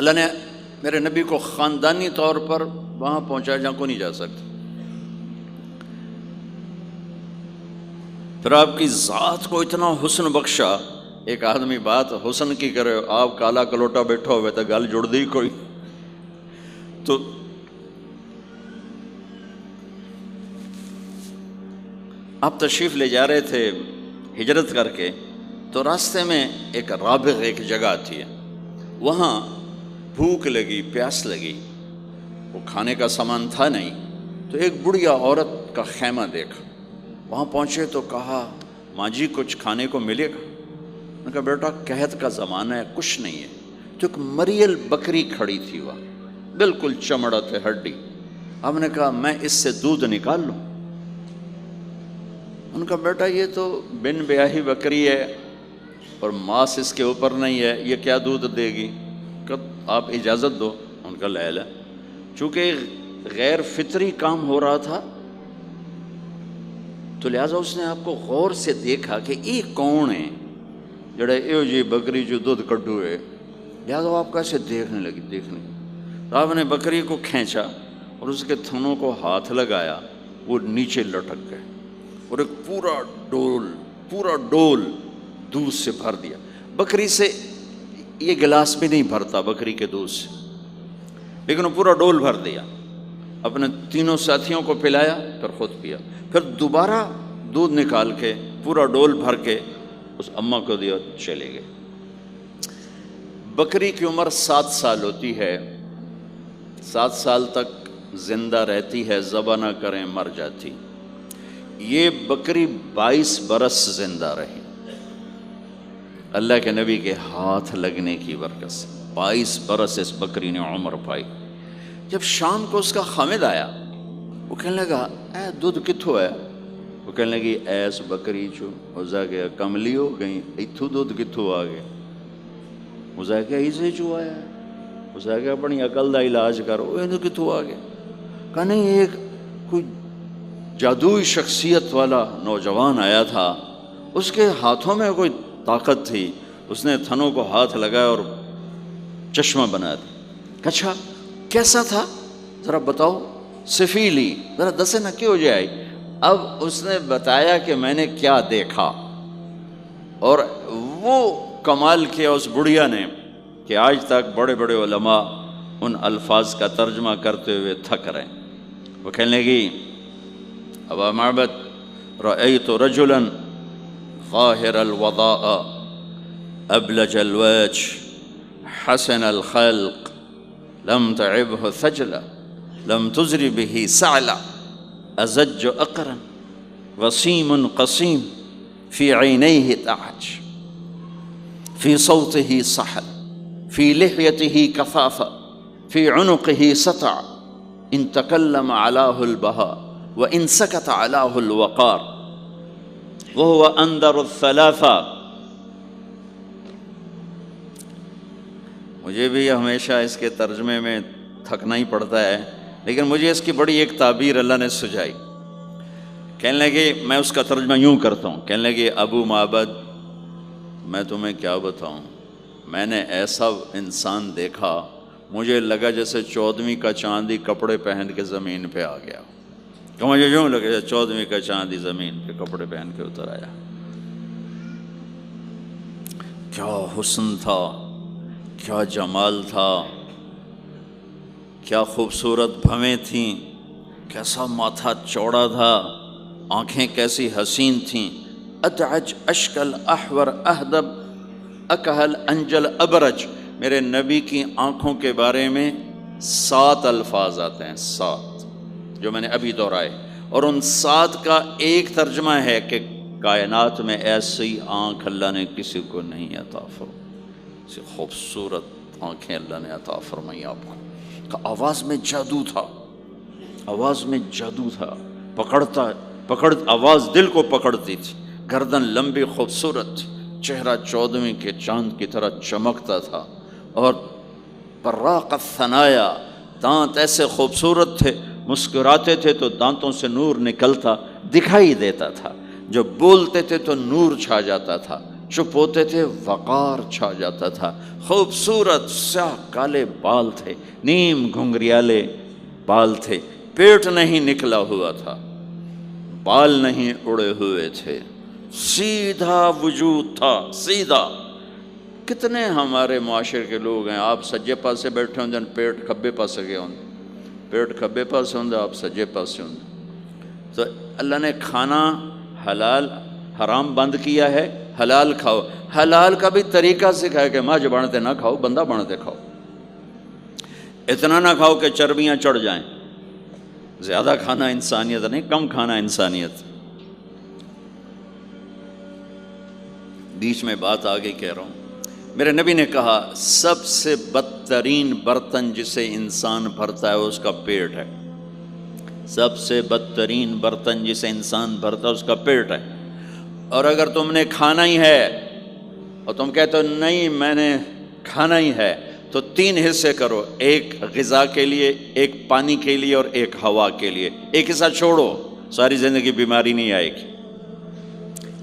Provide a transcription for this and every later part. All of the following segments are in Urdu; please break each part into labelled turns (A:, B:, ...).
A: اللہ نے میرے نبی کو خاندانی طور پر وہاں پہنچایا جہاں کو نہیں جا سکتا. پھر آپ کی ذات کو اتنا حسن بخشا. ایک آدمی بات حسن کی کرے، آپ کالا کلوٹا بیٹھا ہوئے تو گل جڑ دی کوئی. تو آپ تشریف لے جا رہے تھے ہجرت کر کے، تو راستے میں ایک رابغ ایک جگہ آتی ہے، وہاں بھوک لگی، پیاس لگی، وہ کھانے کا سامان تھا نہیں، تو ایک بڑھیا عورت کا خیمہ دیکھا. وہاں پہنچے تو کہا ماں جی کچھ کھانے کو ملے گا؟ میں نے کہا بیٹا قحط کا زمانہ ہے، کچھ نہیں ہے. تو ایک مریل بکری کھڑی تھی، وہاں بالکل چمڑت ہڈی. ہم نے کہا میں اس سے دودھ نکال لوں؟ ان کا بیٹا یہ تو بن بیاہی بکری ہے اور ماس اس کے اوپر نہیں ہے، یہ کیا دودھ دے گی؟ کہ آپ اجازت دو. ان کا لے لے. چونکہ غیر فطری کام ہو رہا تھا تو لہٰذا اس نے آپ کو غور سے دیکھا کہ یہ کون ہے جڑے ایو جی بکری جو دودھ کڈو ہے. لہٰذا آپ کیسے دیکھنے لگی. تو آپ نے بکری کو کھینچا اور اس کے تھنوں کو ہاتھ لگایا، وہ نیچے لٹک گئے اور ایک پورا ڈول دودھ سے بھر دیا. بکری سے یہ گلاس بھی نہیں بھرتا بکری کے دودھ سے، لیکن وہ پورا ڈول بھر دیا. اپنے تینوں ساتھیوں کو پلایا، پھر خود پیا. پھر دوبارہ دودھ نکال کے پورا ڈول بھر کے اس اماں کو دیا، چلے گئے. بکری کی عمر 7 سال ہوتی ہے، 7 سال تک زندہ رہتی ہے، ذبح نہ کریں مر جاتی. یہ بکری 22 برس زندہ رہی اللہ کے نبی کے ہاتھ لگنے کی برکت سے. 22 برس اس بکری نے عمر پائی. جب شام کو اس کا خامد آیا، وہ کہنے لگا اے دودھ کتھوں ہے؟ وہ کہنے لگی ایس بکری چو. اسا کہ کملی ہو گئی، اتھو دودھ کتھوں آ گیا؟ اسا کہ ایسے چو آیا ہے. اسا کہ اپنی عقل دا علاج کرو، یہ کتھوں آ گیا؟ کہا نہیں، ایک کوئی جادوئی شخصیت والا نوجوان آیا تھا، اس کے ہاتھوں میں کوئی طاقت تھی، اس نے تھنوں کو ہاتھ لگایا اور چشمہ بنا دیا. اچھا کیسا تھا ذرا بتاؤ؟ سفیلی، ذرا دسے نہ کیوں جائے. اب اس نے بتایا کہ میں نے کیا دیکھا، اور وہ کمال کیا اس بڑھیا نے کہ آج تک بڑے بڑے علماء ان الفاظ کا ترجمہ کرتے ہوئے تھک رہے ہیں. وہ کہنے لگی ابا معبد رأیت رجلا ظاہر الوضاء ابلج الوجه حسن الخلق لم تعبه ثجلا لم تزر به سعلا ازج اقرا وسيم قصيم في عينيه تعج في صوته صحل في لحيته كثافة في عنقه سطع إن تكلم علاه البهاء وإن سكت علاه الوقار وهو أندر الثلاثة. مجھے بھی ہمیشہ اس کے ترجمے میں تھکنا ہی پڑتا ہے، لیکن مجھے اس کی بڑی ایک تعبیر اللہ نے سجائی. کہنے لگے، میں اس کا ترجمہ یوں کرتا ہوں، کہنے لگے ابو معبد میں تمہیں کیا بتاؤں، میں نے ایسا انسان دیکھا مجھے لگا جیسے 14ویں کا چاندی کپڑے پہن کے زمین پہ آ گیا. تو مجھے یوں لگا جیسے 14ویں کا چاندی زمین پہ کپڑے پہن کے اتر آیا. کیا حسن تھا، کیا جمال تھا، کیا خوبصورت بھویں تھیں، کیسا ماتھا چوڑا تھا، آنکھیں کیسی حسین تھیں. ادعج اشکل احور اہدب اکہل انجل ابرج. میرے نبی کی آنکھوں کے بارے میں 7 الفاظ آتے ہیں، 7 جو میں نے ابھی دہرائے، اور ان 7 کا ایک ترجمہ ہے کہ کائنات میں ایسی آنکھ اللہ نے کسی کو نہیں عطا فرمائی، ایسی خوبصورت آنکھیں اللہ نے عطا فرمائی آپ کو. آواز میں جادو تھا، آواز میں جادو تھا، پکڑ آواز دل کو پکڑتی تھی. گردن لمبی خوبصورت تھی، چہرہ 14ویں کے چاند کی طرح چمکتا تھا، اور براق الثنایا، دانت ایسے خوبصورت تھے، مسکراتے تھے تو دانتوں سے نور نکلتا دکھائی دیتا تھا، جب بولتے تھے تو نور چھا جاتا تھا. چپ ہوتے تھے وقار چھا جاتا تھا، خوبصورت سیاہ کالے بال تھے، نیم گھنگریالے بال تھے، پیٹ نہیں نکلا ہوا تھا، بال نہیں اڑے ہوئے تھے، سیدھا وجود تھا، سیدھا۔ کتنے ہمارے معاشرے کے لوگ ہیں، آپ سجے پاسے بیٹھے ہوں جن پیٹ کھبے پاسے گئے ہوں، پیٹ کھبے پاسے ہوں آپ سجے پاسے ہوں۔ تو اللہ نے کھانا حلال حرام بند کیا ہے، حلال کھاؤ، حلال کا بھی طریقہ سکھایا کہ ماں جو بنتے نہ کھاؤ، بندہ بنتے کھاؤ، اتنا نہ کھاؤ کہ چربیاں چڑھ جائیں، زیادہ کھانا انسانیت نہیں، کم کھانا انسانیت۔ بیچ میں بات آگے کہہ رہا ہوں، میرے نبی نے کہا سب سے بدترین برتن جسے انسان بھرتا ہے اس کا پیٹ ہے، سب سے بدترین برتن جسے انسان بھرتا ہے اس کا پیٹ ہے۔ اور اگر تم نے کھانا ہی ہے اور تم کہتے ہو نہیں میں نے کھانا ہی ہے، تو 3 حصے کرو، ایک غذا کے لیے، ایک پانی کے لیے اور ایک ہوا کے لیے، ایک حصہ چھوڑو، ساری زندگی بیماری نہیں آئے گی۔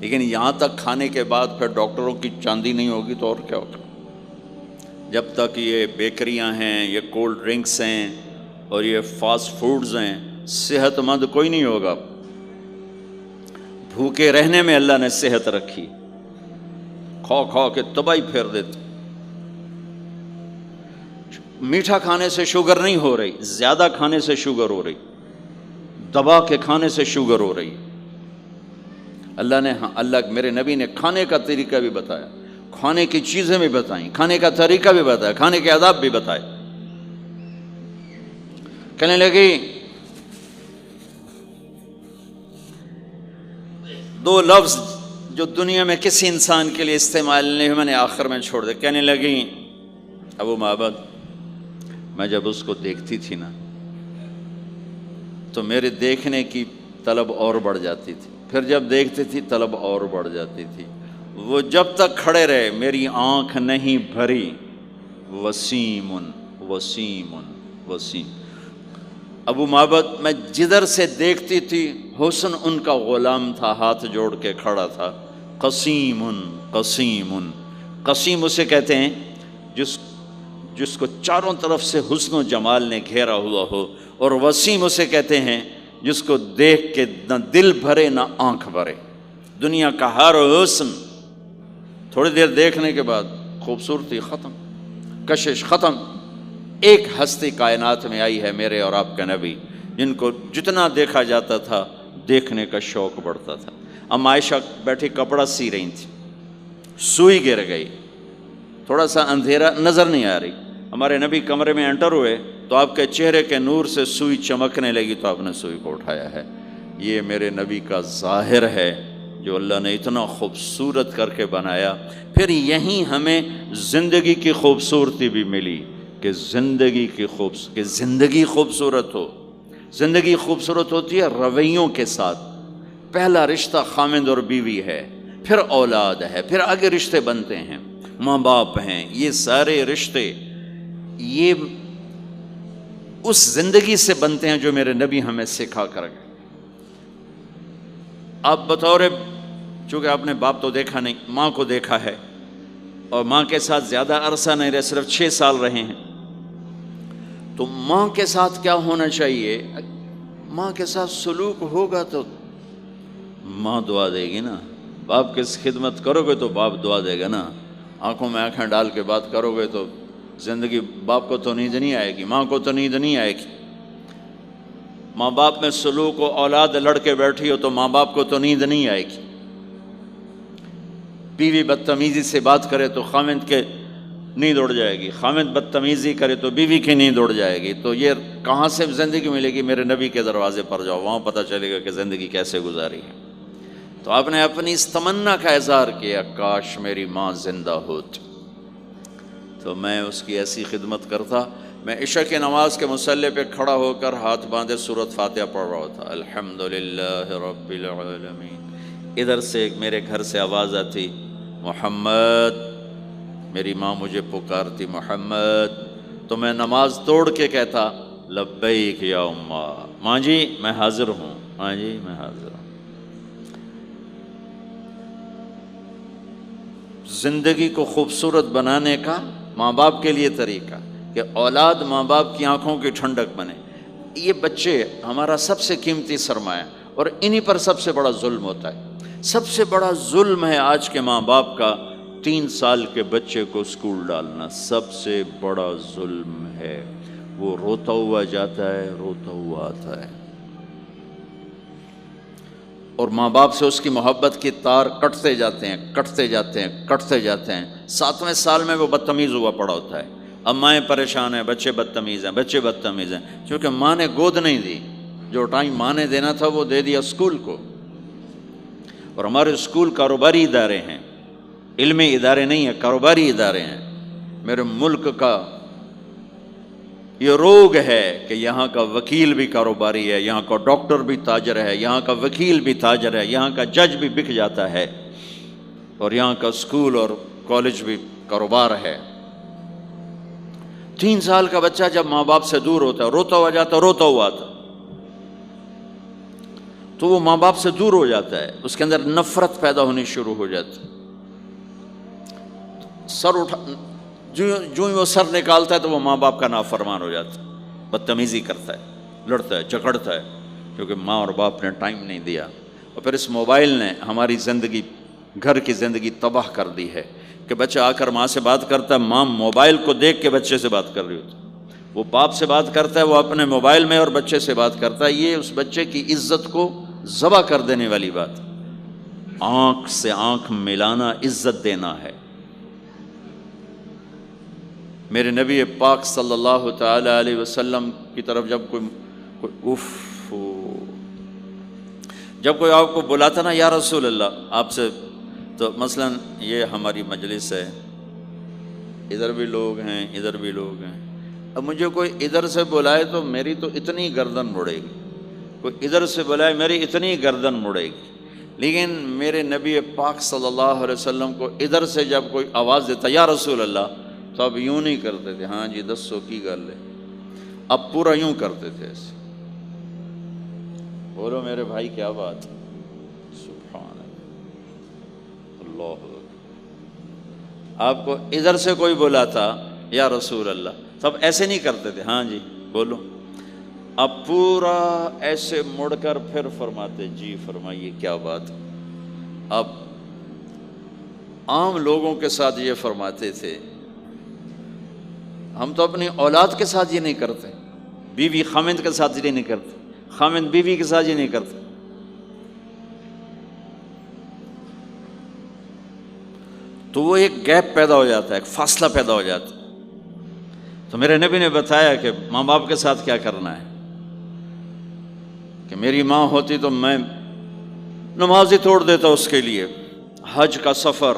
A: لیکن یہاں تک کھانے کے بعد پھر ڈاکٹروں کی چاندی نہیں ہوگی تو اور کیا ہوگا؟ جب تک یہ بیکریاں ہیں، یہ کولڈ ڈرنکس ہیں اور یہ فاسٹ فوڈز ہیں، صحت مند کوئی نہیں ہوگا۔ بھوکے رہنے میں اللہ نے صحت رکھی، کھا کھا کے تباہی پھیر دیتے۔ میٹھا کھانے سے شوگر نہیں ہو رہی، زیادہ کھانے سے شوگر ہو رہی، دبا کے کھانے سے شوگر ہو رہی۔ اللہ میرے نبی نے کھانے کا طریقہ بھی بتایا، کھانے کی چیزیں بھی بتائیں، کھانے کا طریقہ بھی بتایا، کھانے کے آداب بھی بتائے۔ کہنے لگی 2 لفظ جو دنیا میں کسی انسان کے لیے استعمال نہیں ہوئے، میں نے آخر میں چھوڑ دے۔ کہنے لگی ابو معبد، میں جب اس کو دیکھتی تھی نا تو میرے دیکھنے کی طلب اور بڑھ جاتی تھی، پھر جب دیکھتی تھی طلب اور بڑھ جاتی تھی۔ وہ جب تک کھڑے رہے میری آنکھ نہیں بھری۔ وسیم وسیم وسیم۔ ابو معبد میں جدھر سے دیکھتی تھی حسن ان کا غلام تھا، ہاتھ جوڑ کے کھڑا تھا۔ قسیم قسیم قسیم اسے کہتے ہیں جس کو چاروں طرف سے حسن و جمال نے گھیرا ہوا ہو، اور وسیم اسے کہتے ہیں جس کو دیکھ کے نہ دل بھرے نہ آنکھ بھرے۔ دنیا کا ہر حسن تھوڑی دیر دیکھنے کے بعد خوبصورتی ختم، کشش ختم۔ ایک ہستی کائنات میں آئی ہے میرے اور آپ کا نبی، جن کو جتنا دیکھا جاتا تھا دیکھنے کا شوق بڑھتا تھا۔ ام عائشہ بیٹھی کپڑا سی رہی تھی، سوئی گر گئی، تھوڑا سا اندھیرا نظر نہیں آ رہی۔ ہمارے نبی کمرے میں انٹر ہوئے تو آپ کے چہرے کے نور سے سوئی چمکنے لگی تو آپ نے سوئی کو اٹھایا ہے۔ یہ میرے نبی کا ظاہر ہے جو اللہ نے اتنا خوبصورت کر کے بنایا۔ پھر یہیں ہمیں زندگی کی خوبصورتی بھی ملی کہ زندگی خوبصورت ہو۔ زندگی خوبصورت ہوتی ہے رویوں کے ساتھ۔ پہلا رشتہ خامند اور بیوی ہے، پھر اولاد ہے، پھر آگے رشتے بنتے ہیں، ماں باپ ہیں، یہ سارے رشتے یہ اس زندگی سے بنتے ہیں جو میرے نبی ہمیں سکھا کر گئے۔ آپ بطور، چونکہ آپ نے باپ تو دیکھا نہیں، ماں کو دیکھا ہے، اور ماں کے ساتھ زیادہ عرصہ نہیں رہے، صرف 6 سال رہے ہیں، تو ماں کے ساتھ کیا ہونا چاہیے؟ ماں کے ساتھ سلوک ہوگا تو ماں دعا دے گی نا۔ باپ کی خدمت کرو گے تو باپ دعا دے گا نا۔ آنکھوں میں آنکھیں ڈال کے بات کرو گے تو زندگی، باپ کو تو نیند نہیں آئے گی، ماں کو تو نیند نہیں آئے گی۔ ماں باپ میں سلوک و اولاد لڑ کے بیٹھی ہو تو ماں باپ کو تو نیند نہیں آئے گی۔ بیوی بدتمیزی سے بات کرے تو خامند کے نیند اڑ جائے گی، خامند بدتمیزی کرے تو بیوی کی نیند اڑ جائے گی۔ تو یہ کہاں سے زندگی ملے گی؟ میرے نبی کے دروازے پر جاؤ، وہاں پتہ چلے گا کہ زندگی کیسے گزاری ہے۔ تو آپ نے اپنی اس تمنا کا اظہار کیا، کاش میری ماں زندہ ہوتی تو میں اس کی ایسی خدمت کرتا۔ میں عشاء کی نماز کے مصلی پہ کھڑا ہو کر ہاتھ باندھے سورۃ فاتحہ پڑھ رہا تھا، الحمدللہ رب العالمین۔ ادھر سے میرے گھر سے آواز آتی، محمد۔ میری ماں مجھے پکارتی، محمد۔ تو میں نماز توڑ کے کہتا، لبیک یا اماں، ماں جی میں حاضر ہوں، ماں جی میں حاضر ہوں۔ زندگی کو خوبصورت بنانے کا ماں باپ کے لیے طریقہ کہ اولاد ماں باپ کی آنکھوں کی ٹھنڈک بنے. یہ بچے ہمارا سب سے قیمتی سرمایہ، اور انہی پر سب سے بڑا ظلم ہوتا ہے. سب سے بڑا ظلم ہے آج کے ماں باپ کا 3 سال کے بچے کو اسکول ڈالنا. سب سے بڑا ظلم ہے. وہ روتا ہوا جاتا ہے، روتا ہوا آتا ہے، اور ماں باپ سے اس کی محبت کی تار کٹتے جاتے ہیں، کٹتے جاتے ہیں، کٹتے جاتے ہیں. 7ویں سال میں وہ بدتمیز ہوا پڑا ہوتا ہے. اب مائیں پریشان ہیں، بچے بدتمیز ہیں، بچے بدتمیز ہیں، کیونکہ ماں نے گود نہیں دی. جو ٹائم ماں نے دینا تھا وہ دے دیا اسکول کو. اور ہمارے اسکول کاروباری ادارے ہیں، علمی ادارے نہیں ہیں، کاروباری ادارے ہیں. میرے ملک کا یہ روگ ہے کہ یہاں کا وکیل بھی کاروباری ہے، یہاں کا ڈاکٹر بھی تاجر ہے، یہاں کا وکیل بھی تاجر ہے، یہاں کا جج بھی بک جاتا ہے، اور یہاں کا اسکول اور کالج بھی کاروبار ہے. 3 سال کا بچہ جب ماں باپ سے دور ہوتا ہے، روتا ہوا جاتا ہے، روتا ہوا آتا، تو وہ ماں باپ سے دور ہو جاتا ہے. اس کے اندر نفرت پیدا ہونی شروع ہو جاتی. سر اٹھا جو ہی وہ سر نکالتا ہے تو وہ ماں باپ کا نافرمان ہو جاتا ہے، بدتمیزی کرتا ہے، لڑتا ہے، جھگڑتا ہے، کیونکہ ماں اور باپ نے ٹائم نہیں دیا. اور پھر اس موبائل نے ہماری زندگی، گھر کی زندگی تباہ کر دی ہے کہ بچہ آ کر ماں سے بات کرتا ہے، ماں موبائل کو دیکھ کے بچے سے بات کر رہی ہوتی. وہ باپ سے بات کرتا ہے، وہ اپنے موبائل میں، اور بچے سے بات کرتا ہے. یہ اس بچے کی عزت کو ذبح کر دینے والی بات. آنکھ سے آنکھ ملانا عزت دینا ہے. میرے نبی پاک صلی اللہ تعالی علیہ وسلم کی طرف جب کوئی آپ کو بلاتا نا، یا رسول اللہ آپ سے، تو مثلا یہ ہماری مجلس ہے، ادھر بھی لوگ ہیں، ادھر بھی لوگ ہیں. اب مجھے کوئی ادھر سے بلائے تو میری تو اتنی گردن مڑے گی، کوئی ادھر سے بلائے میری اتنی گردن مڑے گی. لیکن میرے نبی پاک صلی اللہ علیہ وسلم کو ادھر سے جب کوئی آواز دیتا یا رسول اللہ، تو اب یوں نہیں کرتے تھے، ہاں جی دسو کی گل ہے. اب پورا یوں کرتے تھے ایسے. بولو میرے بھائی کیا بات، سبحان اللہ. آپ کو ادھر سے کوئی بلاتا یا رسول اللہ، تب ایسے نہیں کرتے تھے، ہاں جی بولو. اب پورا ایسے مڑ کر پھر فرماتے، جی فرمائیے کیا بات. اب عام لوگوں کے ساتھ یہ فرماتے تھے. ہم تو اپنی اولاد کے ساتھ یہ نہیں کرتے، بیوی خامند کے ساتھ یہ نہیں کرتے، خامند بیوی کے ساتھ یہ نہیں کرتے. تو وہ ایک گیپ پیدا ہو جاتا ہے، ایک فاصلہ پیدا ہو جاتا ہے. تو میرے نبی نے بتایا کہ ماں باپ کے ساتھ کیا کرنا ہے. کہ میری ماں ہوتی تو میں نماز ہی توڑ دیتا اس کے لیے. حج کا سفر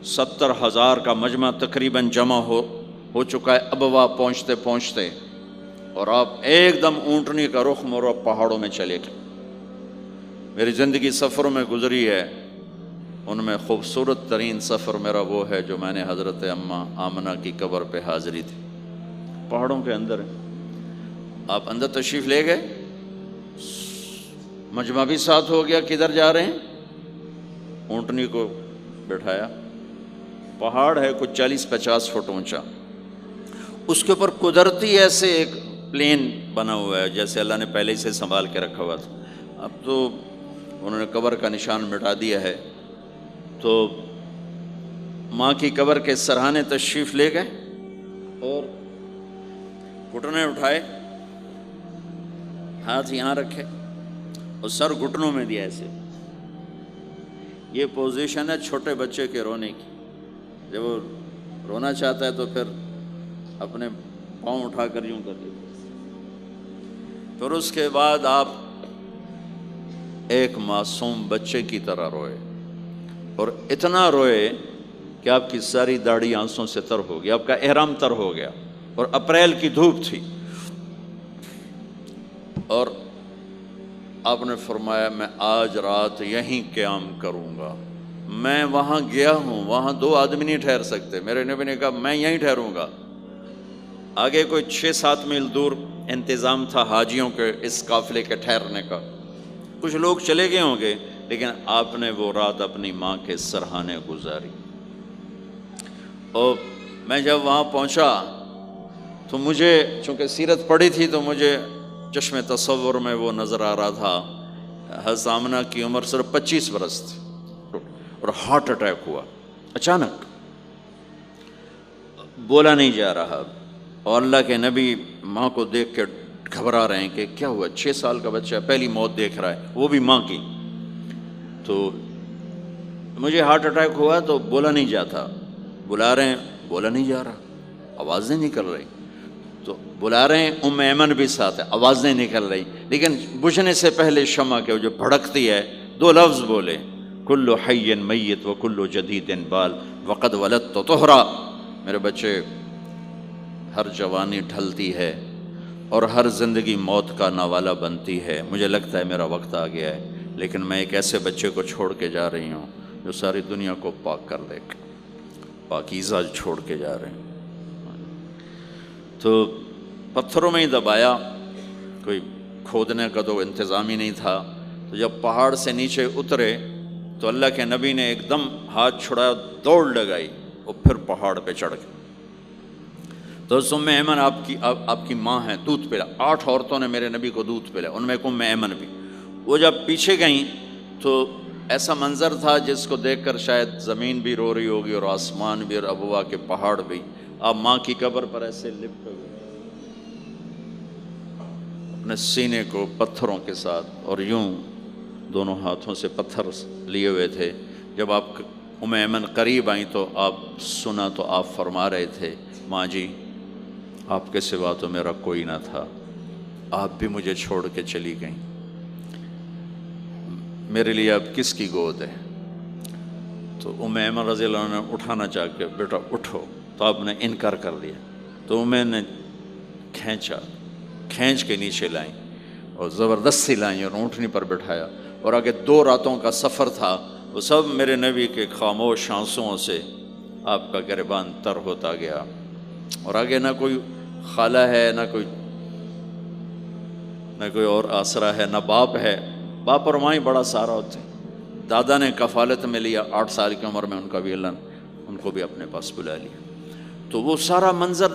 A: 70,000 کا مجمع تقریباً جمع ہو چکا ہے ابوا پہنچتے پہنچتے، اور آپ ایک دم اونٹنی کا رخ موڑو، پہاڑوں میں چلے گئے. میری زندگی سفروں میں گزری ہے، ان میں خوبصورت ترین سفر میرا وہ ہے جو میں نے حضرت اماں آمنہ کی قبر پہ حاضری تھی. پہاڑوں کے اندر آپ اندر تشریف لے گئے، مجمع بھی ساتھ ہو گیا، کدھر جا رہے ہیں، اونٹنی کو بٹھایا. پہاڑ ہے کچھ 40-50 فٹ اونچا، اس کے اوپر قدرتی ایسے ایک پلین بنا ہوا ہے جیسے اللہ نے پہلے سے سنبھال کے رکھا ہوا تھا. اب تو انہوں نے قبر کا نشان مٹا دیا ہے. تو ماں کی قبر کے سرہانے تشریف لے گئے اور گھٹنے اٹھائے، ہاتھ یہاں رکھے اور سر گھٹنوں میں دیا ایسے. یہ پوزیشن ہے چھوٹے بچے کے رونے کی. جب وہ رونا چاہتا ہے تو پھر اپنے پاؤں اٹھا کر یوں کر دیتے. پھر اس کے بعد آپ ایک معصوم بچے کی طرح روئے، اور اتنا روئے کہ آپ کی ساری داڑھی آنسوں سے تر ہو گیا، آپ کا احرام تر ہو گیا، اور اپریل کی دھوپ تھی. اور آپ نے فرمایا میں آج رات یہیں قیام کروں گا. میں وہاں گیا ہوں، وہاں 2 آدمی نہیں ٹھہر سکتے. میرے نبی نے کہا میں یہیں ٹھہروں گا. آگے کوئی 6-7 میل دور انتظام تھا حاجیوں کے اس قافلے کے ٹھہرنے کا. کچھ لوگ چلے گئے ہوں گے، لیکن آپ نے وہ رات اپنی ماں کے سرہانے گزاری۔ اور میں جب وہاں پہنچا تو مجھے چونکہ سیرت پڑھی تھی تو مجھے چشم تصور میں وہ نظر آ رہا تھا، حضرت آمنہ کی عمر صرف 25 برس تھی اور ہارٹ اٹیک ہوا اچانک، بولا نہیں جا رہا، اور اللہ کے نبی ماں کو دیکھ کے گھبرا رہے ہیں کہ کیا ہوا، 6 سال کا بچہ پہلی موت دیکھ رہا ہے، وہ بھی ماں کی۔ تو مجھے ہارٹ اٹیک ہوا تو بولا نہیں جاتا، بلا رہے ہیں بولا نہیں جا رہا، آوازیں نکل رہی، تو بلا رہے ہیں ام ایمن بھی ساتھ ہے، آوازیں نکل رہی، لیکن بجھنے سے پہلے شمع کے جو بھڑکتی ہے 2 لفظ بولے، کل حی میت و کل جدید بال وقد ولدت طہرا۔ میرے بچے، ہر جوانی ڈھلتی ہے اور ہر زندگی موت کا نوالا بنتی ہے، مجھے لگتا ہے میرا وقت آ گیا ہے، لیکن میں ایک ایسے بچے کو چھوڑ کے جا رہی ہوں جو ساری دنیا کو پاک کر دے گا، پاکیزہ چھوڑ کے جا رہے ہیں۔ تو پتھروں میں ہی دبایا، کوئی کھودنے کا تو انتظام ہی نہیں تھا، تو جب پہاڑ سے نیچے اترے تو اللہ کے نبی نے ایک دم ہاتھ چھڑایا، دوڑ لگائی اور پھر پہاڑ پہ چڑھ گئے۔ تو ام ایمن آپ کی ماں ہیں، دودھ پلا، 8 عورتوں نے میرے نبی کو دودھ پلا، ان میں ایک ام ایمن بھی۔ وہ جب پیچھے گئیں تو ایسا منظر تھا جس کو دیکھ کر شاید زمین بھی رو رہی ہوگی اور آسمان بھی اور ابوا کے پہاڑ بھی۔ آپ ماں کی قبر پر ایسے لپٹے ہوئے اپنے سینے کو پتھروں کے ساتھ اور یوں دونوں ہاتھوں سے پتھر لیے ہوئے تھے۔ جب آپ ام ایمن قریب آئیں تو آپ سنا تو آپ فرما رہے تھے، ماں جی آپ کے سوا تو میرا کوئی نہ تھا، آپ بھی مجھے چھوڑ کے چلی گئیں، میرے لیے اب کس کی گود ہے؟ تو ام ایمن رضی اللہ عنہ نے اٹھانا چاہ کے، بیٹا اٹھو، تو آپ نے انکار کر دیا، تو میں نے کھینچ کے نیچے لائیں اور زبردستی لائیں اور اونٹنی پر بٹھایا، اور آگے 2 راتوں کا سفر تھا، وہ سب میرے نبی کے خاموش آنسوؤں سے آپ کا گریبان تر ہوتا گیا، اور آگے نہ کوئی خالہ ہے، نہ کوئی اور آسرا ہے، نہ باپ ہے، باپ اور ماں ہی بڑا سہارا ہوتے ہیں۔ دادا نے کفالت میں لیا 8 سال کی عمر میں، ان کا بھی اللہ نے ان کو بھی اپنے پاس بلا لیا۔ تو وہ سارا منظر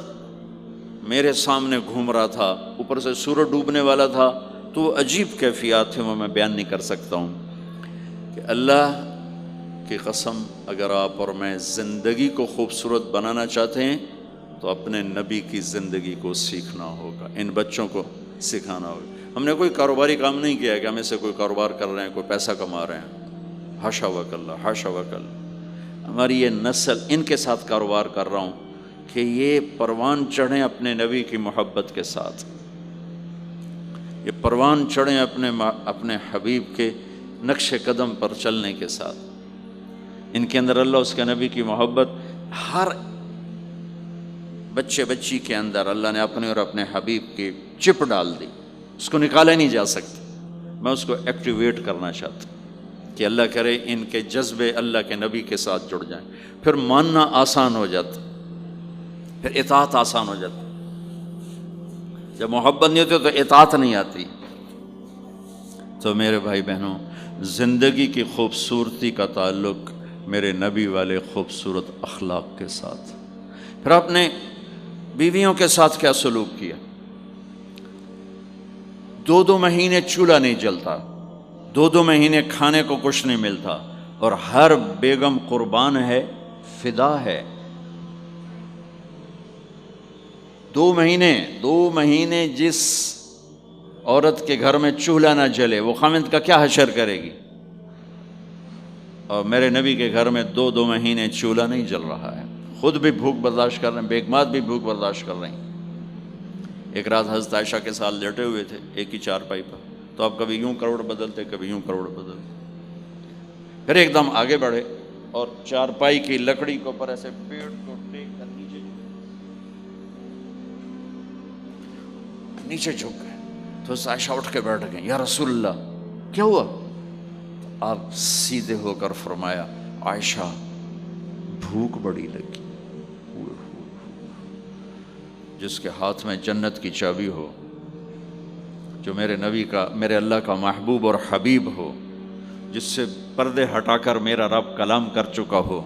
A: میرے سامنے گھوم رہا تھا، اوپر سے سورج ڈوبنے والا تھا، تو وہ عجیب کیفیات تھے، وہ میں بیان نہیں کر سکتا ہوں کہ اللہ کی قسم اگر آپ اور میں زندگی کو خوبصورت بنانا چاہتے ہیں تو اپنے نبی کی زندگی کو سیکھنا ہوگا، ان بچوں کو سکھانا ہوگا۔ ہم نے کوئی کاروباری کام نہیں کیا ہے کہ ہم اسے کوئی کاروبار کر رہے ہیں، کوئی پیسہ کما رہے ہیں، حاشا وکلا، حاشا وکلا۔ ہماری یہ نسل، ان کے ساتھ کاروبار کر رہا ہوں کہ یہ پروان چڑھیں اپنے نبی کی محبت کے ساتھ، یہ پروان چڑھیں اپنے حبیب کے نقش قدم پر چلنے کے ساتھ۔ ان کے اندر اللہ اس کے نبی کی محبت، ہر بچے بچی کے اندر اللہ نے اپنے اور اپنے حبیب کی چپ ڈال دی، اس کو نکالا نہیں جا سکتا۔ میں اس کو ایکٹیویٹ کرنا چاہتا ہوں کہ اللہ کرے ان کے جذبے اللہ کے نبی کے ساتھ جڑ جائیں، پھر ماننا آسان ہو جاتا، پھر اطاعت آسان ہو جاتی۔ جب محبت نہیں ہوتی تو اطاعت نہیں آتی۔ تو میرے بھائی بہنوں، زندگی کی خوبصورتی کا تعلق میرے نبی والے خوبصورت اخلاق کے ساتھ۔ پھر آپ نے بیویوں کے ساتھ کیا سلوک کیا؟ 2 مہینے چولہا نہیں جلتا، 2 مہینے کھانے کو کچھ نہیں ملتا، اور ہر بیگم قربان ہے، فدا ہے۔ 2 مہینے جس عورت کے گھر میں چولہا نہ جلے وہ خامند کا کیا حشر کرے گی؟ اور میرے نبی کے گھر میں 2 مہینے چولہا نہیں جل رہا ہے، خود بھی بھوک برداشت کر رہے ہیں، بیگمات بھی بھوک برداشت کر رہے ہیں۔ ایک رات حضرت عائشہ کے ساتھ لیٹے ہوئے تھے ایک ہی چارپائی پر، تو آپ کبھی یوں کروڑ بدلتے، کبھی یوں کروڑ بدلتے، پھر ایک دم آگے بڑھے اور چارپائی کی لکڑی کے اوپر ایسے پیٹ کو ٹیک کر نیچے جھک گئے۔ تو عائشہ اٹھ کے بیٹھ گئے، یا رسول اللہ کیا ہوا؟ آپ سیدھے ہو کر فرمایا، عائشہ بھوک بڑی لگی۔ جس کے ہاتھ میں جنت کی چابی ہو، جو میرے نبی کا، میرے اللہ کا محبوب اور حبیب ہو، جس سے پردے ہٹا کر میرا رب کلام کر چکا ہو،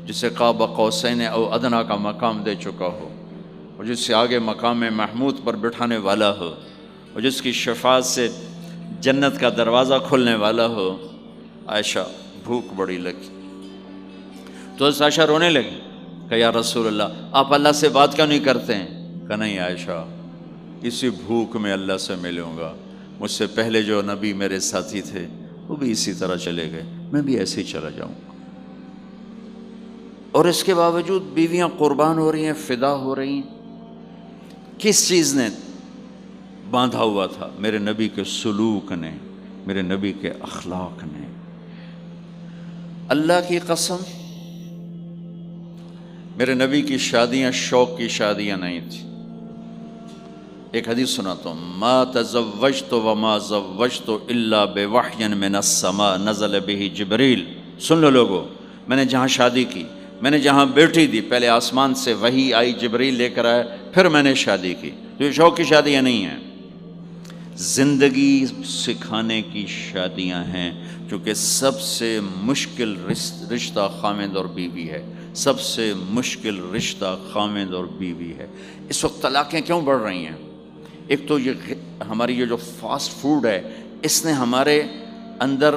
A: جسے قاب قوسین او ادنا کا مقام دے چکا ہو، اور جس سے آگے مقام محمود پر بٹھانے والا ہو، اور جس کی شفاعت سے جنت کا دروازہ کھلنے والا ہو۔ عائشہ بھوک بڑی لگی تو عائشہ رونے لگی کہ یا رسول اللہ آپ اللہ سے بات کیوں نہیں کرتے ہیں؟ کہ نہیں عائشہ، اسی بھوک میں اللہ سے ملوں گا، مجھ سے پہلے جو نبی میرے ساتھی تھے وہ بھی اسی طرح چلے گئے، میں بھی ایسے ہی چلا جاؤں گا۔ اور اس کے باوجود بیویاں قربان ہو رہی ہیں، فدا ہو رہی ہیں۔ کس چیز نے باندھا ہوا تھا؟ میرے نبی کے سلوک نے، میرے نبی کے اخلاق نے۔ اللہ کی قسم، میرے نبی کی شادیاں شوق کی شادیاں نہیں تھیں۔ ایک حدیث سناتا ہوں، ما تزوجت وما زوجت الا بوحی من السماء نزل به جبریل۔ سن لو لوگو، میں نے جہاں شادی کی، میں نے جہاں بیٹی دی، پہلے آسمان سے وحی آئی، جبریل لے کر آیا، پھر میں نے شادی کی۔ تو یہ شوق کی شادیاں نہیں ہیں، زندگی سکھانے کی شادیاں ہیں، کیونکہ سب سے مشکل رشتہ خامند اور بیوی ہے، سب سے مشکل رشتہ خامند اور بیوی ہے۔ اس وقت طلاقیں کیوں بڑھ رہی ہیں؟ ایک تو یہ ہماری یہ جو فاسٹ فوڈ ہے، اس نے ہمارے اندر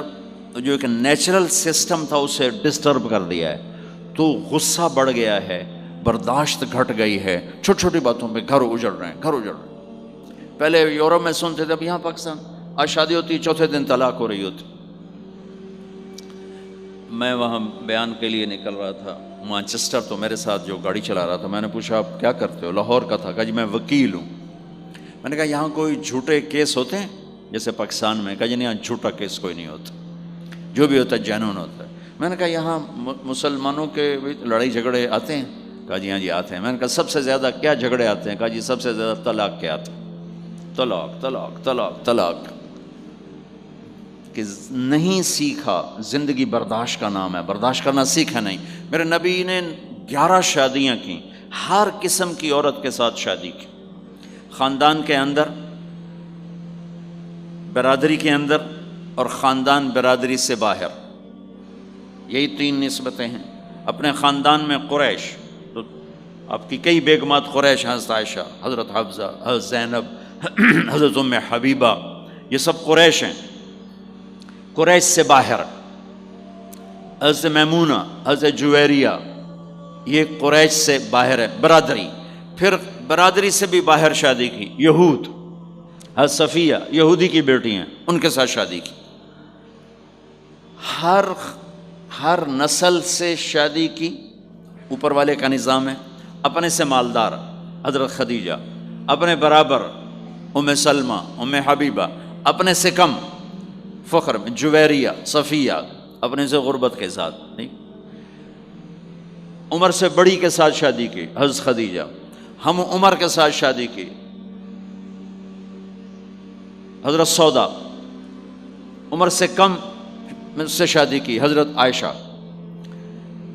A: جو ایک نیچرل سسٹم تھا اسے ڈسٹرب کر دیا ہے، تو غصہ بڑھ گیا ہے، برداشت گھٹ گئی ہے، چھوٹی چھوٹی باتوں پہ گھر اجڑ رہے ہیں، گھر اجڑ رہے ہیں۔ پہلے یورپ میں سنتے تھے، اب یہاں پاکستان آج شادی ہوتی، چوتھے دن طلاق ہو رہی ہوتی۔ میں وہاں بیان کے لیے نکل رہا تھا مانچسٹر، تو میرے ساتھ جو گاڑی چلا رہا تھا، میں نے پوچھا آپ کیا کرتے ہو؟ لاہور کا تھا۔ کہا جی میں وکیل ہوں۔ میں نے کہا یہاں کوئی جھوٹے کیس ہوتے ہیں جیسے پاکستان میں؟ کہا جی نہیں، یہاں جھوٹا کیس کوئی نہیں ہوتا، جو بھی ہوتا ہے جینون ہوتا ہے۔ میں نے کہا یہاں مسلمانوں کے لڑائی جھگڑے آتے ہیں؟ کہا جی ہاں جی آتے ہیں۔ میں نے کہا سب سے زیادہ کیا جھگڑے آتے ہیں؟ کہا جی سب سے زیادہ طلاق کے آتے ہیں، طلاق طلاق طلاق طلاق۔ کہ نہیں سیکھا، زندگی برداشت کا نام ہے، برداشت کرنا سیکھا نہیں۔ میرے نبی نے 11 شادیاں کی، ہر قسم کی عورت کے ساتھ شادی کی، خاندان کے اندر، برادری کے اندر، اور خاندان برادری سے باہر۔ یہی 3 نسبتیں ہیں۔ اپنے خاندان میں قریش، تو آپ کی کئی بیگمات قریش، حضرت عائشہ، حضرت حفصہ، حضرت زینب، حضرت ام حبیبہ، یہ سب قریش ہیں۔ قریش سے باہر حضرت میمونہ، حضرت جویریہ، یہ قریش سے باہر ہے، برادری۔ پھر برادری سے بھی باہر شادی کی، یہود، حضرت صفیہ یہودی کی بیٹی ہیں، ان کے ساتھ شادی کی۔ ہر نسل سے شادی کی، اوپر والے کا نظام ہے۔ اپنے سے مالدار حضرت خدیجہ، اپنے برابر ام سلمہ، ام حبیبہ، اپنے سے کم فخر میں جویریہ، صفیہ، اپنے سے غربت کے ساتھ نہیں۔ عمر سے بڑی کے ساتھ شادی کی، حضرت خدیجہ۔ ہم عمر کے ساتھ شادی کی، حضرت سودا۔ عمر سے کم سے شادی کی، حضرت عائشہ۔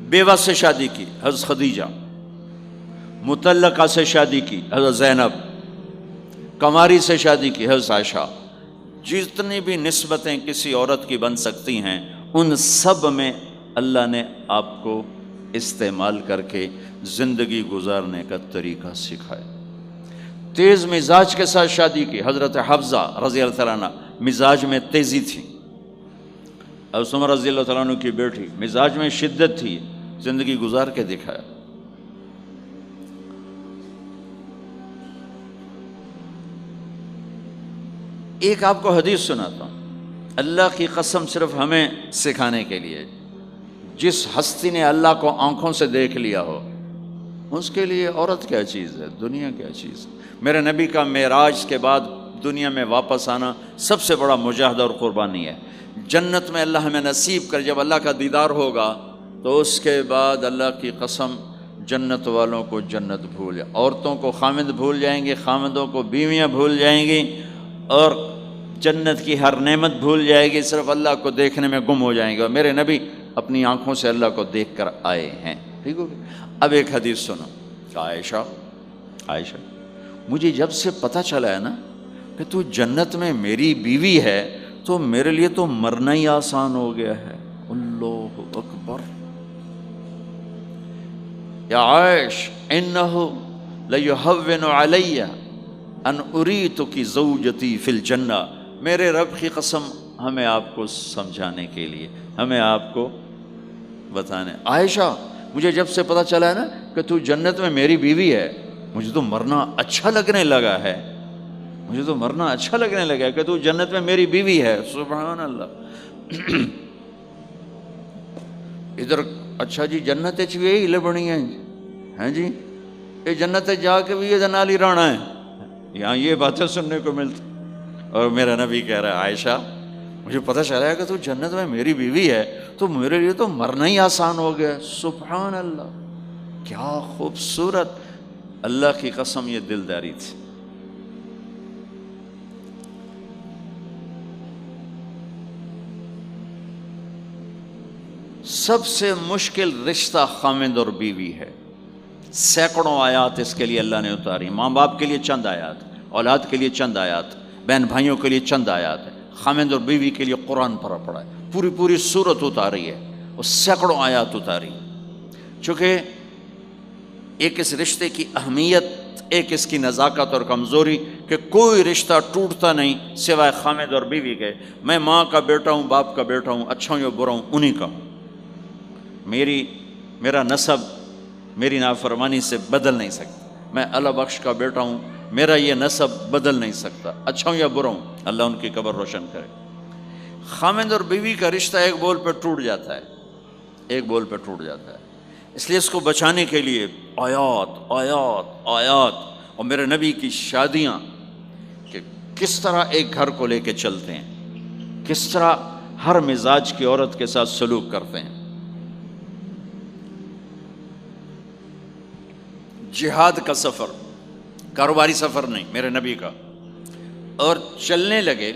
A: بیوہ سے شادی کی، حضرت خدیجہ۔ مطلقہ سے شادی کی، حضرت زینب۔ کماری سے شادی کی، حضرت عائشہ۔ جتنی بھی نسبتیں کسی عورت کی بن سکتی ہیں، ان سب میں اللہ نے آپ کو استعمال کر کے زندگی گزارنے کا طریقہ سکھایا۔ تیز مزاج کے ساتھ شادی کی، حضرت حفصہ رضی اللہ تعالیٰ عنہ، مزاج میں تیزی تھی۔ حضرت عمر رضی اللہ تعالیٰ عنہ کی بیٹی، مزاج میں شدت تھی، زندگی گزار کے دکھایا۔ ایک آپ کو حدیث سناتا ہوں، اللہ کی قسم صرف ہمیں سکھانے کے لیے۔ جس ہستی نے اللہ کو آنکھوں سے دیکھ لیا ہو، اس کے لیے عورت کیا چیز ہے، دنیا کیا چیز ہے۔ میرے نبی کا معراج کے بعد دنیا میں واپس آنا سب سے بڑا مجاہدہ اور قربانی ہے۔ جنت میں اللہ ہمیں نصیب کر، جب اللہ کا دیدار ہوگا تو اس کے بعد اللہ کی قسم جنت والوں کو جنت بھول جائے، عورتوں کو خامد بھول جائیں گے، خامدوں کو بیویاں بھول جائیں گی، اور جنت کی ہر نعمت بھول جائے گی، صرف اللہ کو دیکھنے میں گم ہو جائیں گے۔ اور میرے نبی اپنی آنکھوں سے اللہ کو دیکھ کر آئے ہیں، ٹھیک ہو گیا۔ اب ایک حدیث سنو، عائشہ مجھے جب سے پتہ چلا ہے نا کہ تو جنت میں میری بیوی ہے، تو میرے لیے تو مرنا ہی آسان ہو گیا ہے۔ اللہ اکبر۔ یا عائش انہ لیہون علی ان اریتک زوجتی فی الجنہ، میرے رب کی قسم ہمیں آپ کو سمجھانے کے لیے، ہمیں آپ کو بتانے، عائشہ مجھے جب سے پتہ چلا ہے نا کہ تو جنت میں میری بیوی ہے، مجھے تو مرنا اچھا لگنے لگا ہے، مجھے تو مرنا اچھا لگنے لگا ہے کہ تو جنت میں میری بیوی ہے۔ سبحان اللہ۔ ادھر اچھا جی جنت بھی یہی لبنی ہے جی، یہ جنت جا کے بھی یہ نال ہی رہنا ہے، یہاں یہ باتیں سننے کو ملتی۔ اور میرا نبی کہہ رہا ہے عائشہ مجھے پتہ چلا ہے کہ تو جنت میں میری بیوی ہے، تو میرے لیے تو مرنا ہی آسان ہو گیا۔ سبحان اللہ، کیا خوبصورت، اللہ کی قسم یہ دلداری تھی۔ سب سے مشکل رشتہ خامند اور بیوی ہے، سینکڑوں آیات اس کے لیے اللہ نے اتاری، ماں باپ کے لیے چند آیات، اولاد کے لیے چند آیات، بہن بھائیوں کے لیے چند آیات ہے، خامند اور بیوی کے لیے قرآن پڑھا ہے، پوری سورت اتاری ہے اور سینکڑوں آیات اتاری، چونکہ ایک اس رشتے کی اہمیت، ایک اس کی نزاکت اور کمزوری کہ کوئی رشتہ ٹوٹتا نہیں سوائے خامند اور بیوی کے۔ میں ماں کا بیٹا ہوں، باپ کا بیٹا ہوں، اچھا ہوں یا برا ہوں، انہی کا ہوں، میرا نسب میری نافرمانی سے بدل نہیں سکتا، میں اللہ بخش کا بیٹا ہوں، میرا یہ نسب بدل نہیں سکتا، اچھا ہوں یا برا ہوں، اللہ ان کی قبر روشن کرے۔ خامند اور بیوی کا رشتہ ایک بول پہ ٹوٹ جاتا ہے، ایک بول پہ ٹوٹ جاتا ہے، اس لیے اس کو بچانے کے لیے آیات آیات آیات، اور میرے نبی کی شادیاں کہ کس طرح ایک گھر کو لے کے چلتے ہیں، کس طرح ہر مزاج کی عورت کے ساتھ سلوک کرتے ہیں۔ جہاد کا سفر، کاروباری سفر نہیں، میرے نبی کا، اور چلنے لگے،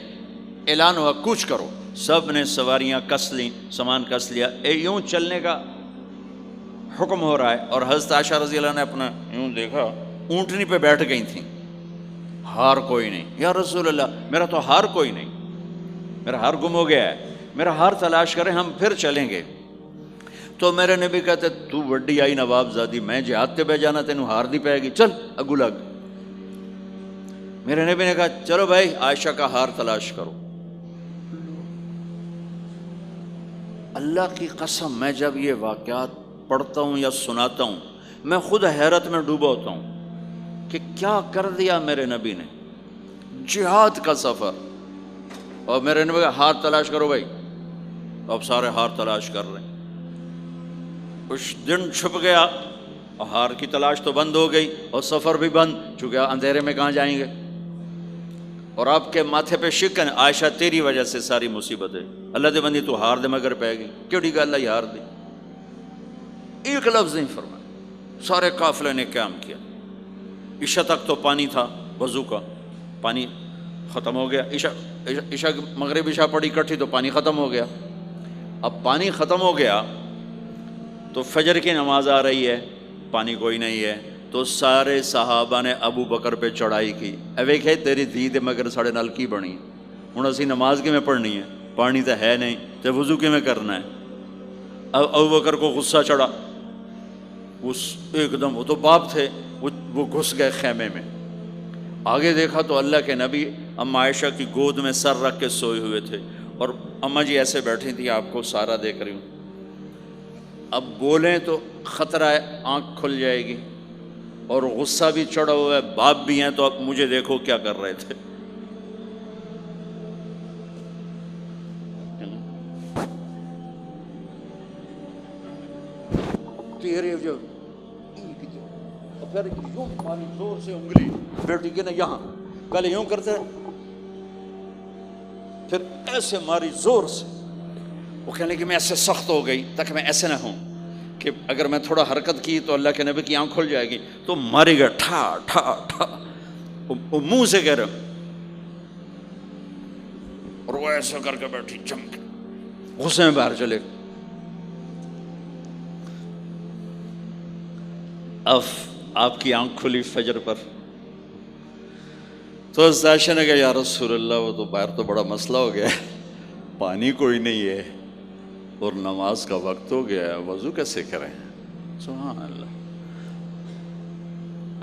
A: اعلان ہوا کوچ کرو، سب نے سواریاں کس لیں، سامان کس لیا، یوں چلنے کا حکم ہو رہا ہے، اور حضرت عائشہ رضی اللہ نے اپنا یوں دیکھا، اونٹنی پہ بیٹھ گئی تھیں، ہار کوئی نہیں، یا رسول اللہ میرا تو ہار کوئی نہیں، میرا ہار گم ہو گیا ہے، میرا ہار تلاش کریں ہم پھر چلیں گے۔ تو میرے نبی کہتے تو وڈی آئی نواب زادی، میں جہاد تے بہ جانا تینوں ہار دی پائے گی، چل اگو لگ۔ میرے نبی نے کہا چلو بھائی عائشہ کا ہار تلاش کرو۔ اللہ کی قسم میں جب یہ واقعات پڑھتا ہوں یا سناتا ہوں میں خود حیرت میں ڈوبا ہوتا ہوں کہ کیا کر دیا میرے نبی نے، جہاد کا سفر، اور میرے نبی کا ہار تلاش کرو بھائی، اب سارے ہار تلاش کر رہے ہیں۔ کچھ دن چھپ گیا اور ہار کی تلاش تو بند ہو گئی اور سفر بھی بند، چونکہ اندھیرے میں کہاں جائیں گے، اور آپ کے ماتھے پہ شکن، عائشہ تیری وجہ سے ساری مصیبت ہے، اللہ دے بندی تو ہار دے مگر پہ گئی، کیڑی گل اللہ ہار دی، ایک لفظ نہیں فرمایا، سارے قافلے نے قیام کیا۔ عشاء تک تو پانی تھا وضو کا، پانی ختم ہو گیا، عشاء مغرب عشاء پڑی کٹھی تو پانی ختم ہو گیا، اب پانی ختم ہو گیا تو فجر کی نماز آ رہی ہے، پانی کوئی نہیں ہے، تو سارے صحابہ نے ابو بکر پہ چڑھائی کی، اے ویکھے تیری دھی تے مگر ساڑے نال کی بنی، ہن اسی نماز کی میں پڑھنی ہے، پانی تو ہے نہیں تے وضو کی میں کرنا ہے۔ اب ابو بکر کو غصہ چڑھا، اس ایک دم، وہ تو باپ تھے، وہ گھس گئے خیمے میں، آگے دیکھا تو اللہ کے نبی اما عائشہ کی گود میں سر رکھ کے سوئے ہوئے تھے، اور اماں جی ایسے بیٹھی تھی، آپ کو سارا دیکھ رہی ہوں، اب بولیں تو خطرہ ہے آنکھ کھل جائے گی، اور غصہ بھی چڑھا ہوا ہے، باپ بھی ہیں، تو اب مجھے دیکھو کیا کر رہے تھے۔ تیرے جو پھر یوں ماری زور سے انگلی بیٹی کے نا یہاں، پہلے یوں کرتے پھر ایسے ماری زور سے، وہ کہنے کہ میں ایسے سخت ہو گئی تاکہ میں ایسے نہ ہوں کہ اگر میں تھوڑا حرکت کی تو اللہ کے نبی کی آنکھ کھل جائے گی، تو ماری گیا ٹھا ٹھا ٹھا، وہ منہ سے کہہ رہا، اور وہ ایسا کر کے بیٹھی چمک، غصے میں باہر چلے۔ اب آپ کی آنکھ کھلی فجر پر، تو عائشہ نے کہا یا رسول اللہ وہ تو باہر تو بڑا مسئلہ ہو گیا ہے، پانی کوئی نہیں ہے اور نماز کا وقت ہو گیا ہے، وضو کیسے کریں؟ سبحان اللہ،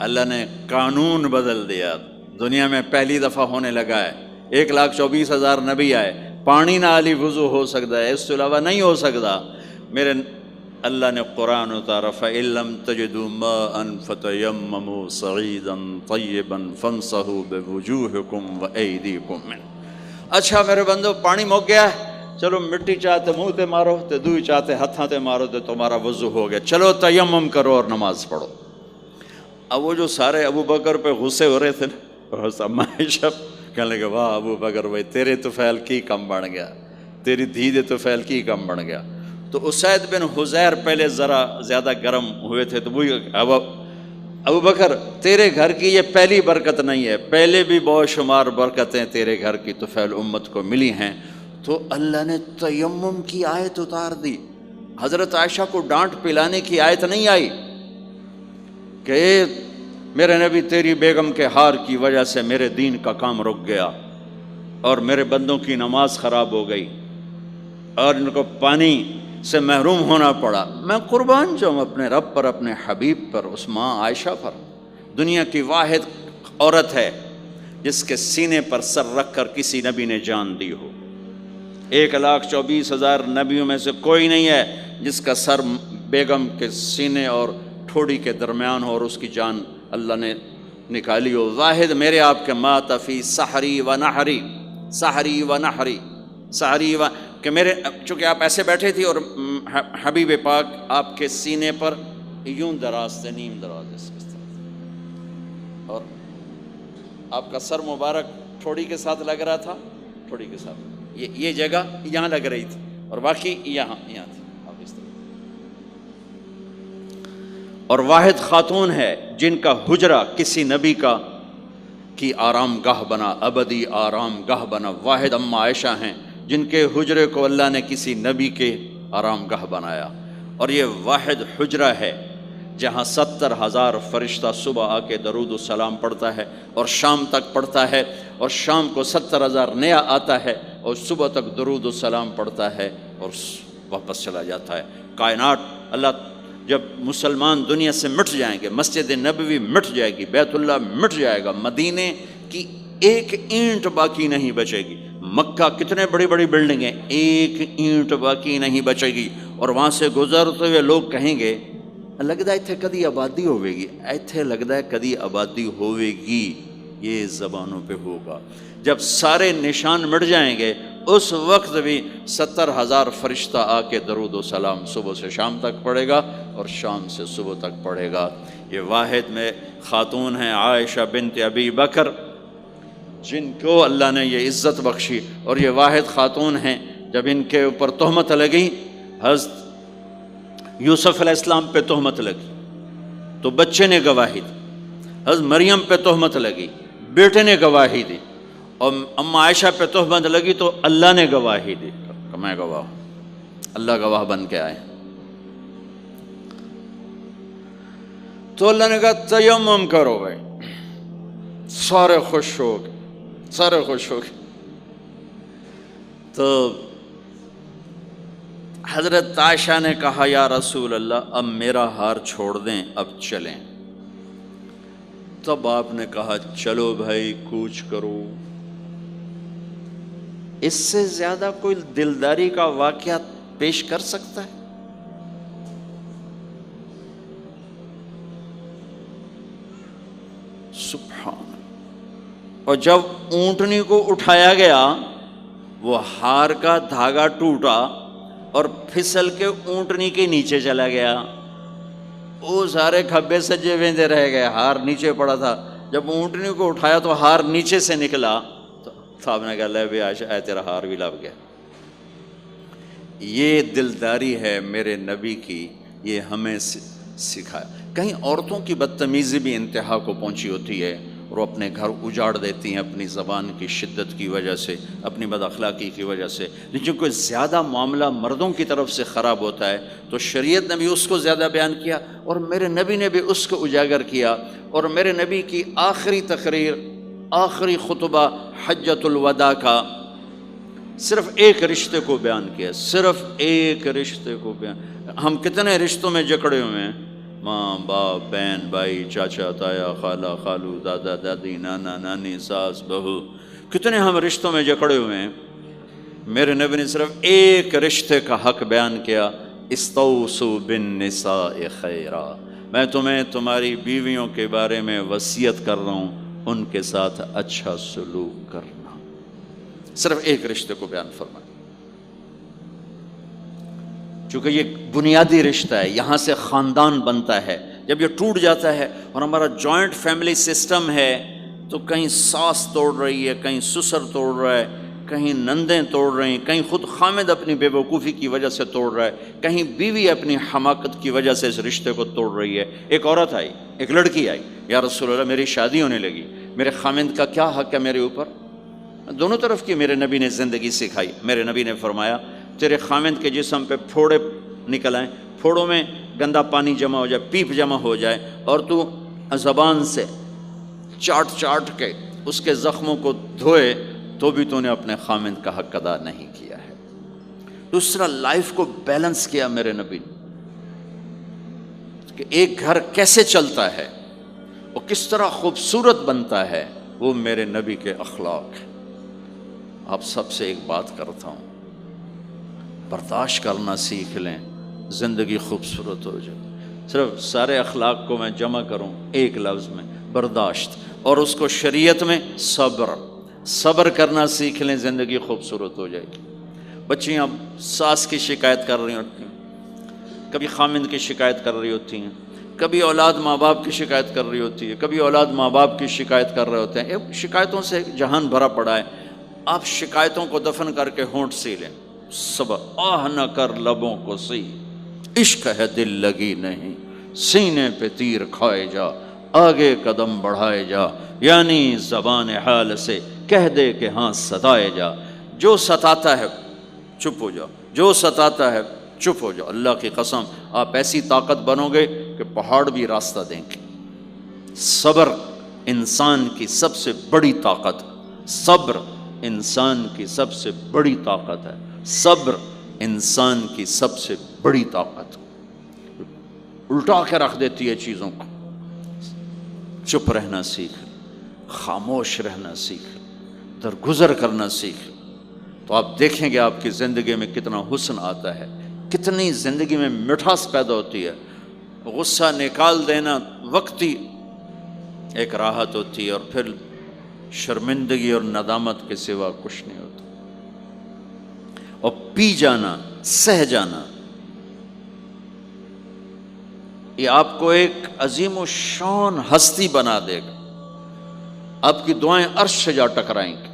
A: اللہ نے قانون بدل دیا، دنیا میں پہلی دفعہ ہونے لگا ہے۔ 1,24,000 نبی آئے، پانی نہ علی وضو ہو سکتا ہے، اس کے علاوہ نہیں ہو سکتا۔ میرے اللہ نے قرآن اتارا فَإِن لَّمْ تَجِدُوا مَاءً فَتَيَمَّمُوا صَعِيدًا طَيِّبًا فَامْسَحُوا بِوُجُوهِكُمْ وَأَيْدِيكُمْ مِنْهُ۔ اچھا میرے بندو، پانی مک گیا ہے، چلو مٹی چاہتے منہ تے مارو تے دوئی چاہتے ہتھاں تے مارو تے تمہارا وضو ہو گیا، چلو تیمم کرو اور نماز پڑھو۔ اب وہ جو سارے ابو بکر پہ غصے ہو رہے تھے نا، اما عائشہ کہنے لگے واہ ابو بکر بھائی تیرے طفیل کی کم بن گیا، تیری دھی دے طفیل کی کم بن گیا۔ تو اسید بن حذیر پہلے ذرا زیادہ گرم ہوئے تھے، تو وہی ابو بکر تیرے گھر کی یہ پہلی برکت نہیں ہے، پہلے بھی بہت شمار برکتیں تیرے گھر کی طفیل امت کو ملی ہیں۔ تو اللہ نے تیمم کی آیت اتار دی۔ حضرت عائشہ کو ڈانٹ پلانے کی آیت نہیں آئی کہ میرے نبی تیری بیگم کے ہار کی وجہ سے میرے دین کا کام رک گیا اور میرے بندوں کی نماز خراب ہو گئی اور ان کو پانی سے محروم ہونا پڑا۔ میں قربان جاؤں اپنے رب پر، اپنے حبیب پر، اس ماں عائشہ پر، دنیا کی واحد عورت ہے جس کے سینے پر سر رکھ کر کسی نبی نے جان دی ہو۔ 1,24,000 نبیوں میں سے کوئی نہیں ہے جس کا سر بیگم کے سینے اور ٹھوڑی کے درمیان ہو اور اس کی جان اللہ نے نکالی ہو۔ واحد میرے آپ کے مات فی سحری و نحری، سحری و نحری، سحری و، کہ میرے چونکہ آپ ایسے بیٹھے تھی اور حبیب پاک آپ کے سینے پر یوں دراز تھے، نیم دراز اس طرح، اور آپ کا سر مبارک ٹھوڑی کے ساتھ لگ رہا تھا، ٹھوڑی کے ساتھ یہ جگہ یہاں لگ رہی تھی اور باقی یہاں تھی، آپ اس طرح۔ اور واحد خاتون ہے جن کا حجرہ کسی نبی کی آرام گاہ بنا، ابدی آرام گاہ بنا۔ واحد اما عائشہ ہیں جن کے حجرے کو اللہ نے کسی نبی کے آرام گاہ بنایا۔ اور یہ واحد حجرہ ہے جہاں 70,000 فرشتہ صبح آ کے درود و سلام پڑھتا ہے اور شام تک پڑھتا ہے، اور شام کو 70,000 نیا آتا ہے اور صبح تک درود و سلام پڑھتا ہے اور واپس چلا جاتا ہے۔ کائنات، اللہ جب مسلمان دنیا سے مٹ جائیں گے، مسجد نبوی مٹ جائے گی، بیت اللہ مٹ جائے گا، مدینے کی ایک اینٹ باقی نہیں بچے گی، مکہ کتنے بڑی بڑی بلڈنگیں، ایک اینٹ باقی نہیں بچے گی، اور وہاں سے گزرتے ہوئے لوگ کہیں گے لگتا ہے اتنے کدی آبادی ہوئے گی، ایتھے لگتا ہے کدی آبادی ہوئے گی۔ یہ زبانوں پہ ہوگا جب سارے نشان مٹ جائیں گے، اس وقت بھی 70,000 فرشتہ آ کے درود و سلام صبح سے شام تک پڑھے گا اور شام سے صبح تک پڑھے گا۔ یہ واحد میں خاتون ہیں عائشہ بنت ابی بکر جن کو اللہ نے یہ عزت بخشی، اور یہ واحد خاتون ہیں جب ان کے اوپر تہمت لگی، حضرت یوسف علیہ السلام پہ تہمت لگی تو بچے نے گواہی دی، حضرت مریم پہ تہمت لگی بیٹے نے گواہی دی، اور اما عائشہ پہ تہمت لگی تو اللہ نے گواہی دی کہ میں گواہ ہوں، اللہ گواہ بن کے آئے۔ تو اللہ نے کہا تیمم کرو بھائی، سارے خوش ہو گئے، سارے خوش ہو گئے۔ تو حضرت عائشہ نے کہا یا رسول اللہ اب میرا ہار چھوڑ دیں، اب چلیں۔ تب آپ نے کہا چلو بھائی کوچ کرو۔ اس سے زیادہ کوئی دلداری کا واقعہ پیش کر سکتا ہے؟ سبحان۔ اور جب اونٹنی کو اٹھایا گیا، وہ ہار کا دھاگا ٹوٹا اور پھسل کے اونٹنی کے نیچے چلا گیا، وہ سارے کھبے سجے ویندے رہ گئے، ہار نیچے پڑا تھا۔ جب اونٹنی کو اٹھایا تو ہار نیچے سے نکلا، تو صاحب نے کہا لے بھی عائشہ اے تیرا ہار بھی لب گیا۔ یہ دلداری ہے میرے نبی کی، یہ ہمیں سکھایا۔ کہیں عورتوں کی بدتمیزی بھی انتہا کو پہنچی ہوتی ہے اور وہ اپنے گھر اجاڑ دیتی ہیں اپنی زبان کی شدت کی وجہ سے، اپنی بد اخلاقی کی وجہ سے۔ لیکن کوئی زیادہ معاملہ مردوں کی طرف سے خراب ہوتا ہے تو شریعت نے بھی اس کو زیادہ بیان کیا اور میرے نبی نے بھی اس کو اجاگر کیا۔ اور میرے نبی کی آخری تقریر، آخری خطبہ حجۃ الوداع کا، صرف ایک رشتے کو بیان کیا، صرف ایک رشتے کو بیان۔ ہم کتنے رشتوں میں جکڑے ہوئے ہیں، ماں باپ، بہن بھائی، چاچا تایا، خالہ خالو، دادا دادی، نانا نانی، ساس بہو، کتنے ہم رشتوں میں جکڑے ہوئے ہیں۔ میرے نبی نے صرف ایک رشتے کا حق بیان کیا، استوصوا بالنساء خیرا، میں تمہیں تمہاری بیویوں کے بارے میں وصیت کر رہا ہوں، ان کے ساتھ اچھا سلوک کرنا۔ صرف ایک رشتے کو بیان فرمایا، چونکہ یہ بنیادی رشتہ ہے، یہاں سے خاندان بنتا ہے۔ جب یہ ٹوٹ جاتا ہے اور ہمارا جوائنٹ فیملی سسٹم ہے تو کہیں ساس توڑ رہی ہے، کہیں سسر توڑ رہا ہے، کہیں نندیں توڑ رہی ہیں، کہیں خود خامد اپنی بے وقوفی کی وجہ سے توڑ رہا ہے، کہیں بیوی اپنی حماقت کی وجہ سے اس رشتے کو توڑ رہی ہے۔ ایک عورت آئی، ایک لڑکی آئی، یا رسول اللہ میری شادی ہونے لگی، میرے خامد کا کیا حق ہے میرے اوپر؟ دونوں طرف کی میرے نبی نے زندگی سکھائی۔ میرے نبی نے فرمایا تیرے خامد کے جسم پہ پھوڑے نکل آئیں، پھوڑوں میں گندا پانی جمع ہو جائے، پیپ جمع ہو جائے، اور تو زبان سے چاٹ چاٹ کے اس کے زخموں کو دھوئے، تو بھی تو نے اپنے خامد کا حق ادا نہیں کیا ہے۔ دوسرا، لائف کو بیلنس کیا میرے نبی نے کہ ایک گھر کیسے چلتا ہے اور کس طرح خوبصورت بنتا ہے، وہ میرے نبی کے اخلاق ہیں۔ آپ سب سے ایک بات کرتا ہوں، برداشت کرنا سیکھ لیں، زندگی خوبصورت ہو جائے۔ صرف سارے اخلاق کو میں جمع کروں ایک لفظ میں، برداشت، اور اس کو شریعت میں صبر۔ صبر کرنا سیکھ لیں، زندگی خوبصورت ہو جائے گی۔ بچیاں ساس کی شکایت کر رہی ہوتی ہیں، کبھی خامند کی شکایت کر رہی ہوتی ہیں، کبھی اولاد ماں باپ کی شکایت کر رہی ہوتی ہے، کبھی اولاد ماں باپ کی شکایت کر رہے ہوتے ہیں۔ شکایتوں سے جہان بھرا پڑا ہے۔ آپ شکایتوں کو دفن کر کے ہونٹ سی لیں، صبر، آہ نہ کر لبوں کو سی، عشق ہے دل لگی نہیں، سینے پہ تیر کھائے جا، آگے قدم بڑھائے جا، یعنی زبان حال سے کہہ دے کہ ہاں ستائے جا۔ جو ستاتا ہے چپ ہو جاؤ، جو ستاتا ہے چپ ہو جاؤ۔ اللہ کی قسم آپ ایسی طاقت بنو گے کہ پہاڑ بھی راستہ دیں گے۔ صبر انسان کی سب سے بڑی طاقت، صبر انسان کی سب سے بڑی طاقت ہے، صبر انسان کی سب سے بڑی طاقت، الٹا کے رکھ دیتی ہے چیزوں کو۔ چپ رہنا سیکھ، خاموش رہنا سیکھ، درگزر کرنا سیکھ، تو آپ دیکھیں گے آپ کی زندگی میں کتنا حسن آتا ہے، کتنی زندگی میں مٹھاس پیدا ہوتی ہے۔ غصہ نکال دینا وقتی ایک راحت ہوتی ہے، اور پھر شرمندگی اور ندامت کے سوا کچھ نہیں ہوتا۔ اور پی جانا، سہ جانا، یہ آپ کو ایک عظیم و شان ہستی بنا دے گا۔ آپ کی دعائیں عرش سے جا ٹکرائیں گی۔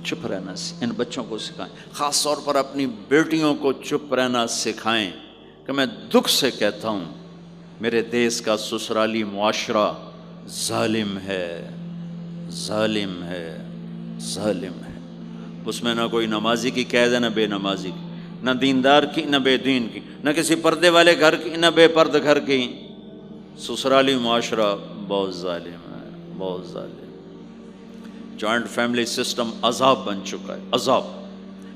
A: چپ رہنا ان بچوں کو سکھائیں، خاص طور پر اپنی بیٹیوں کو چپ رہنا سکھائیں کہ میں دکھ سے کہتا ہوں میرے دیس کا سسرالی معاشرہ ظالم ہے، ظالم ہے، ظالم ہے۔ اس میں نہ کوئی نمازی کی قید ہے، نہ بے نمازی کی، نہ دیندار کی، نہ بے دین کی، نہ کسی پردے والے گھر کی، نہ بے پرد گھر کی۔ سسرالی معاشرہ بہت ظالم ہے، بہت ظالم۔ جوائنٹ فیملی سسٹم عذاب بن چکا ہے، عذاب۔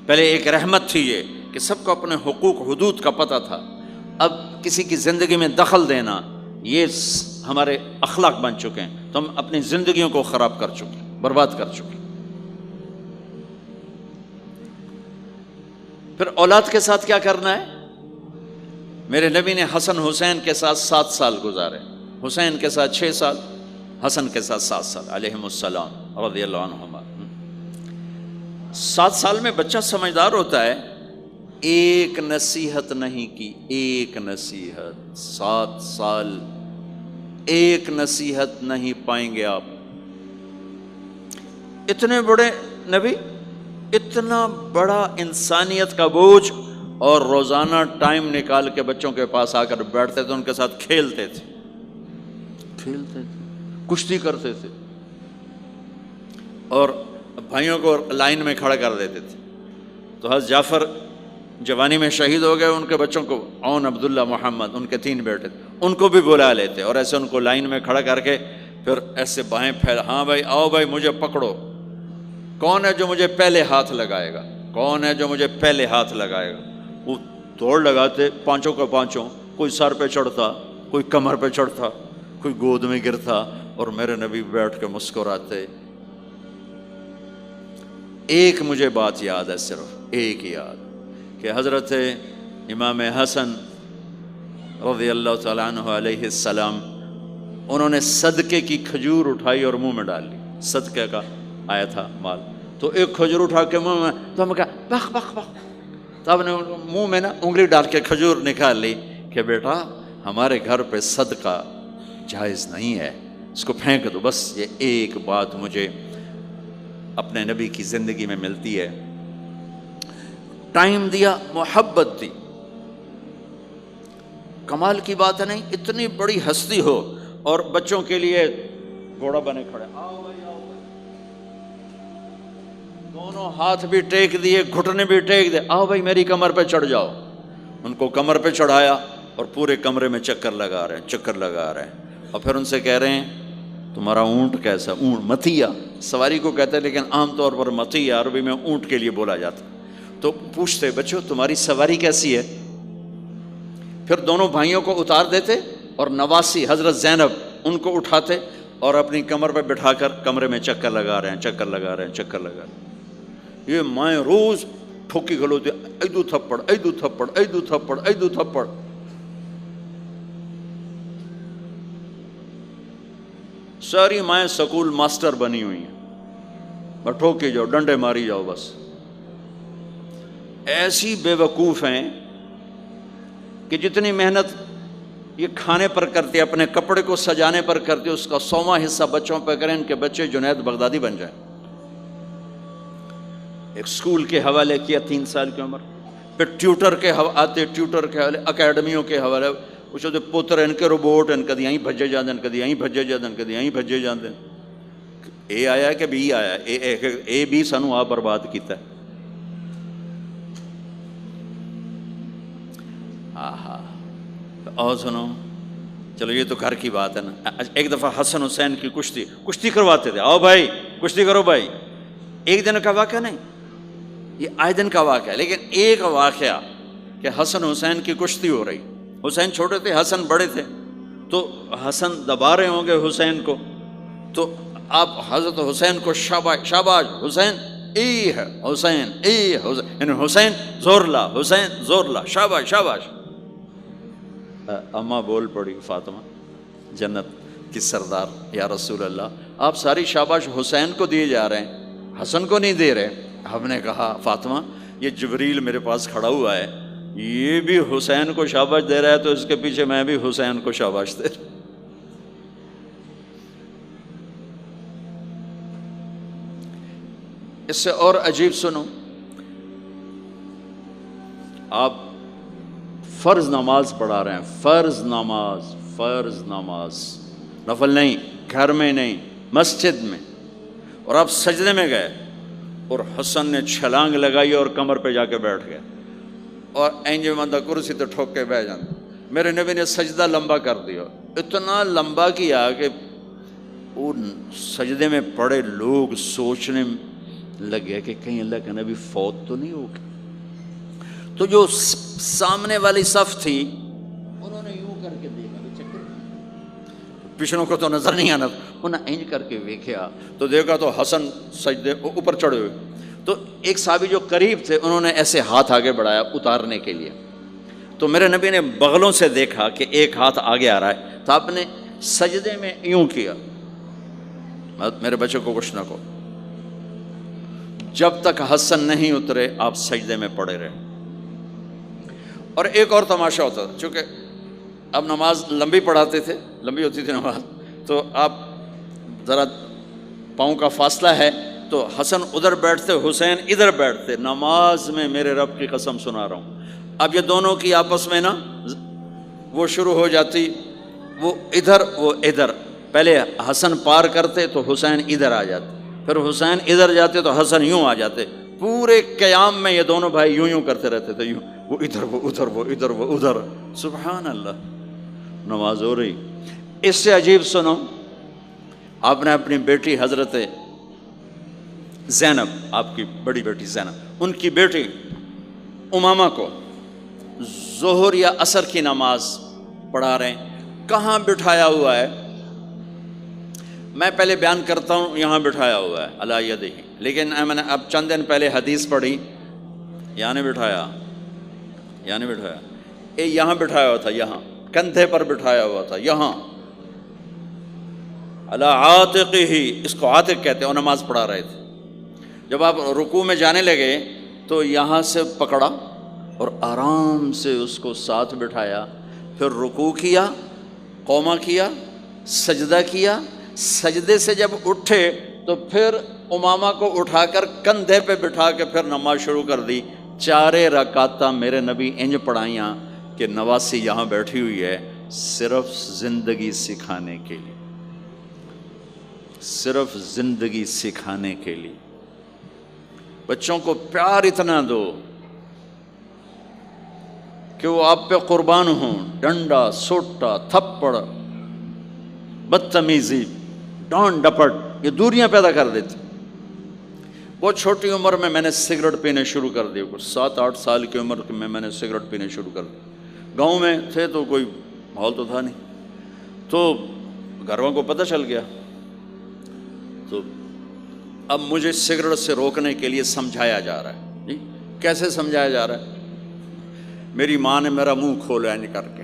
A: پہلے ایک رحمت تھی یہ کہ سب کو اپنے حقوق حدود کا پتہ تھا، اب کسی کی زندگی میں دخل دینا یہ ہمارے اخلاق بن چکے ہیں، تو ہم اپنی زندگیوں کو خراب کر چکے ہیں، برباد کر چکے ہیں۔ پھر اولاد کے ساتھ کیا کرنا ہے؟ میرے نبی نے حسن حسین کے ساتھ 7 سال گزارے، حسین کے ساتھ 6 سال، حسن کے ساتھ 7 سال علیہم السلام رضی اللہ عنہما۔ 7 سال میں بچہ سمجھدار ہوتا ہے۔ ایک نصیحت نہیں کی، ایک نصیحت، 7 سال ایک نصیحت نہیں پائیں گے آپ۔ اتنے بڑے نبی، اتنا بڑا انسانیت کا بوجھ، اور روزانہ ٹائم نکال کے بچوں کے پاس آ کر بیٹھتے تھے، ان کے ساتھ کھیلتے تھے، کشتی کرتے تھے، اور بھائیوں کو لائن میں کھڑا کر دیتے تھے۔ تو حضرت جعفر جوانی میں شہید ہو گئے، ان کے بچوں کو، عون، عبداللہ، محمد، ان کے 3 بیٹے تھے، ان کو بھی بلا لیتے اور ایسے ان کو لائن میں کھڑا کر کے پھر ایسے بائیں پھیلا، ہاں بھائی آؤ بھائی مجھے پکڑو، کون ہے جو مجھے پہلے ہاتھ لگائے گا؟ کون ہے جو مجھے پہلے ہاتھ لگائے گا؟ وہ دوڑ لگاتے پانچوں کا پانچوں، کوئی سر پہ چڑھتا، کوئی کمر پہ چڑھتا، کوئی گود میں گرتا، اور میرے نبی بیٹھ کے مسکراتے۔ ایک مجھے بات یاد ہے، صرف ایک یاد، کہ حضرت امام حسن رضی اللہ تعالیٰ عنہ علیہ السلام، انہوں نے صدقے کی کھجور اٹھائی اور منہ میں ڈال لی۔ صدقے کا آیا تھا مال، تو ایک کھجور اٹھا کے منہ میں، تو ہم کہا بخ بخ بخ، تو آپ نے منہ میں نا انگلی ڈال کے کھجور نکال لی کہ بیٹا ہمارے گھر پہ صدقہ جائز نہیں ہے، اس کو پھینک دو۔ بس یہ ایک بات مجھے اپنے نبی کی زندگی میں ملتی ہے۔ ٹائم دیا، محبت دی۔ کمال کی بات ہے نہیں، اتنی بڑی ہستی ہو اور بچوں کے لیے گھوڑا بنے کھڑے، آؤ بھائی آؤ بھائی، دونوں ہاتھ بھی ٹیک دیے، گھٹنے بھی ٹیک دے، آؤ بھائی میری کمر پہ چڑھ جاؤ۔ ان کو کمر پہ چڑھایا اور پورے کمرے میں چکر لگا رہے ہیں، چکر لگا رہے ہیں، اور پھر ان سے کہہ رہے ہیں تمہارا اونٹ کیسا؟ اونٹ متیا سواری کو کہتے ہیں، لیکن عام طور پر متیا عربی میں اونٹ کے لیے بولا جاتا۔ تو پوچھتے بچوں تمہاری سواری کیسی ہے؟ پھر دونوں بھائیوں کو اتار دیتے اور نواسی حضرت زینب ان کو اٹھاتے اور اپنی کمر پہ بٹھا کر کمرے میں چکر لگا رہے ہیں، چکر لگا رہے ہیں، چکر لگا رہے ہیں۔ یہ مائیں روز ٹھوکی کھلوتے، ایدو تھپڑ ایدو تھپڑ ایدو تھپڑ ایدو تھپڑ۔ ساری مائیں سکول ماسٹر بنی ہوئی ہیں، بس ٹھوکی جاؤ، ڈنڈے ماری جاؤ، بس ایسی بے وقوف ہیں کہ جتنی محنت یہ کھانے پر کرتے، اپنے کپڑے کو سجانے پر کرتے، اس کا 100واں حصہ بچوں پہ کریں، ان کے بچے جنید بغدادی بن جائیں۔ ایک سکول کے حوالے کیا 3 سال کی عمر، پھر ٹیوٹر کے آتے، ٹیوٹر کے حوالے، اکیڈمیوں کے حوالے، پوچھو تو پوتر ان کے روبوٹ ان کدی یہیں بھجے جاندے، ان کدی یہیں بھجے جاندے، ان کدی یہیں بھجے جاندے۔ اے آیا کہ بی آیا؟ اے بی سانو آپ برباد کیتا ہے۔ آہا، اور سنو، چلو یہ تو گھر کی بات ہے نا۔ ایک دفعہ حسن حسین کی کشتی کرواتے تھے، آؤ بھائی کشتی کرو بھائی۔ ایک دن کا واقعہ نہیں، یہ آئے دن کا واقعہ ہے، لیکن ایک واقعہ کہ حسن حسین کی کشتی ہو رہی۔ حسین چھوٹے تھے، حسن بڑے تھے، تو حسن دبا رہے ہوں گے حسین کو، تو آپ حضرت حسین کو شاباش شاباش حسین، ای ہے حسین، ای حسین، یعنی حسین زور لا، حسین زور لا، شاباش شاباش۔ اماں بول پڑی، فاطمہ جنت کی سردار، یا رسول اللہ آپ ساری شاباش حسین کو دیے جا رہے ہیں، حسن کو نہیں دے رہے۔ ہم نے کہا فاطمہ یہ جبریل میرے پاس کھڑا ہوا ہے، یہ بھی حسین کو شاباش دے رہا ہے، تو اس کے پیچھے میں بھی حسین کو شاباش دے رہا ہوں۔ اس سے اور عجیب سنو، آپ فرض نماز پڑھا رہے ہیں، فرض نماز، نفل نہیں، گھر میں نہیں، مسجد میں، اور آپ سجدے میں گئے اور حسن نے چھلانگ لگائی اور کمر پہ جا کے بیٹھ گئے، اور اینجے مندہ کرسی تو ٹھوک کے بیٹھ جانا۔ میرے نبی نے سجدہ لمبا کر دیا، اتنا لمبا کیا کہ ان سجدے میں پڑے لوگ سوچنے لگے کہ کہیں اللہ کا نبی فوت تو نہیں ہو گیا۔ تو جو سامنے والی صف تھی انہوں نے یوں کر کے دیکھا، پچھلوں کو تو نظر نہیں آنا، انہوں نے اینج کر کے دیکھا تو دیکھا تو حسن سجدے اوپر چڑھے ہوئے۔ تو ایک صحابی جو قریب تھے انہوں نے ایسے ہاتھ آگے بڑھایا اتارنے کے لیے، تو میرے نبی نے بغلوں سے دیکھا کہ ایک ہاتھ آگے آ رہا ہے، تو آپ نے سجدے میں یوں کیا، میرے بچے کو کچھ نہ کہو، جب تک حسن نہیں اترے آپ سجدے میں پڑے رہے۔ اور ایک اور تماشا ہوتا تھا، چونکہ اب نماز لمبی پڑھاتے تھے، لمبی ہوتی تھی نماز، تو آپ ذرا پاؤں کا فاصلہ ہے تو حسن ادھر بیٹھتے، حسین ادھر بیٹھتے، نماز میں میرے رب کی قسم سنا رہا ہوں۔ اب یہ دونوں کی آپس میں نا وہ شروع ہو جاتی، وہ ادھر وہ ادھر، پہلے حسن پار کرتے تو حسین ادھر آ جاتے، پھر حسین ادھر جاتے تو حسن یوں آ جاتے، پورے قیام میں یہ دونوں بھائی یوں یوں کرتے رہتے تھے، یوں، وہ ادھر وہ ادھر، وہ ادھر وہ ادھر، سبحان اللہ، نماز ہو رہی۔ اس سے عجیب سنو، آپ نے اپنی بیٹی حضرت زینب آپ کی بڑی بیٹی زینب، ان کی بیٹی امامہ کو ظہر یا عصر کی نماز پڑھا رہے ہیں، کہاں بٹھایا ہوا ہے؟ میں پہلے بیان کرتا ہوں یہاں بٹھایا ہوا ہے علی یدہ، لیکن میں نے اب چند دن پہلے حدیث پڑھی، یہاں نہیں بٹھایا، یہاں نہیں بٹھایا، یہاں بٹھایا ہوا تھا، یہاں کندھے پر بٹھایا ہوا تھا، یہاں علی عاتقہ، اس کو عاتق کہتے ہیں، اور نماز پڑھا رہے تھے۔ جب آپ رکوع میں جانے لگے تو یہاں سے پکڑا اور آرام سے اس کو ساتھ بٹھایا، پھر رکوع کیا، قومہ کیا، سجدہ کیا، سجدے سے جب اٹھے تو پھر امامہ کو اٹھا کر کندھے پہ بٹھا کے پھر نماز شروع کر دی۔ 4 رکعتاں میرے نبی انج پڑھائیاں کہ نواسی یہاں بیٹھی ہوئی ہے، صرف زندگی سکھانے کے لیے، صرف زندگی سکھانے کے لیے۔ بچوں کو پیار اتنا دو کہ وہ آپ پہ قربان ہوں، ڈنڈا، سوٹا، تھپڑ، بدتمیزی، ڈانٹ ڈپٹ، یہ دوریاں پیدا کر دیتی۔ بہت چھوٹی عمر میں نے سگریٹ پینے شروع کر دی، کچھ 7-8 سال کی عمر میں نے سگریٹ پینے شروع کر دی۔ گاؤں میں تھے تو کوئی ماحول تو تھا نہیں، تو گھر والوں کو پتہ چل گیا، تو اب مجھے سگریٹ سے روکنے کے لیے سمجھایا جا رہا ہے۔ جی کیسے سمجھایا جا رہا ہے؟ میری ماں نے میرا منہ کھولا ہے کر کے،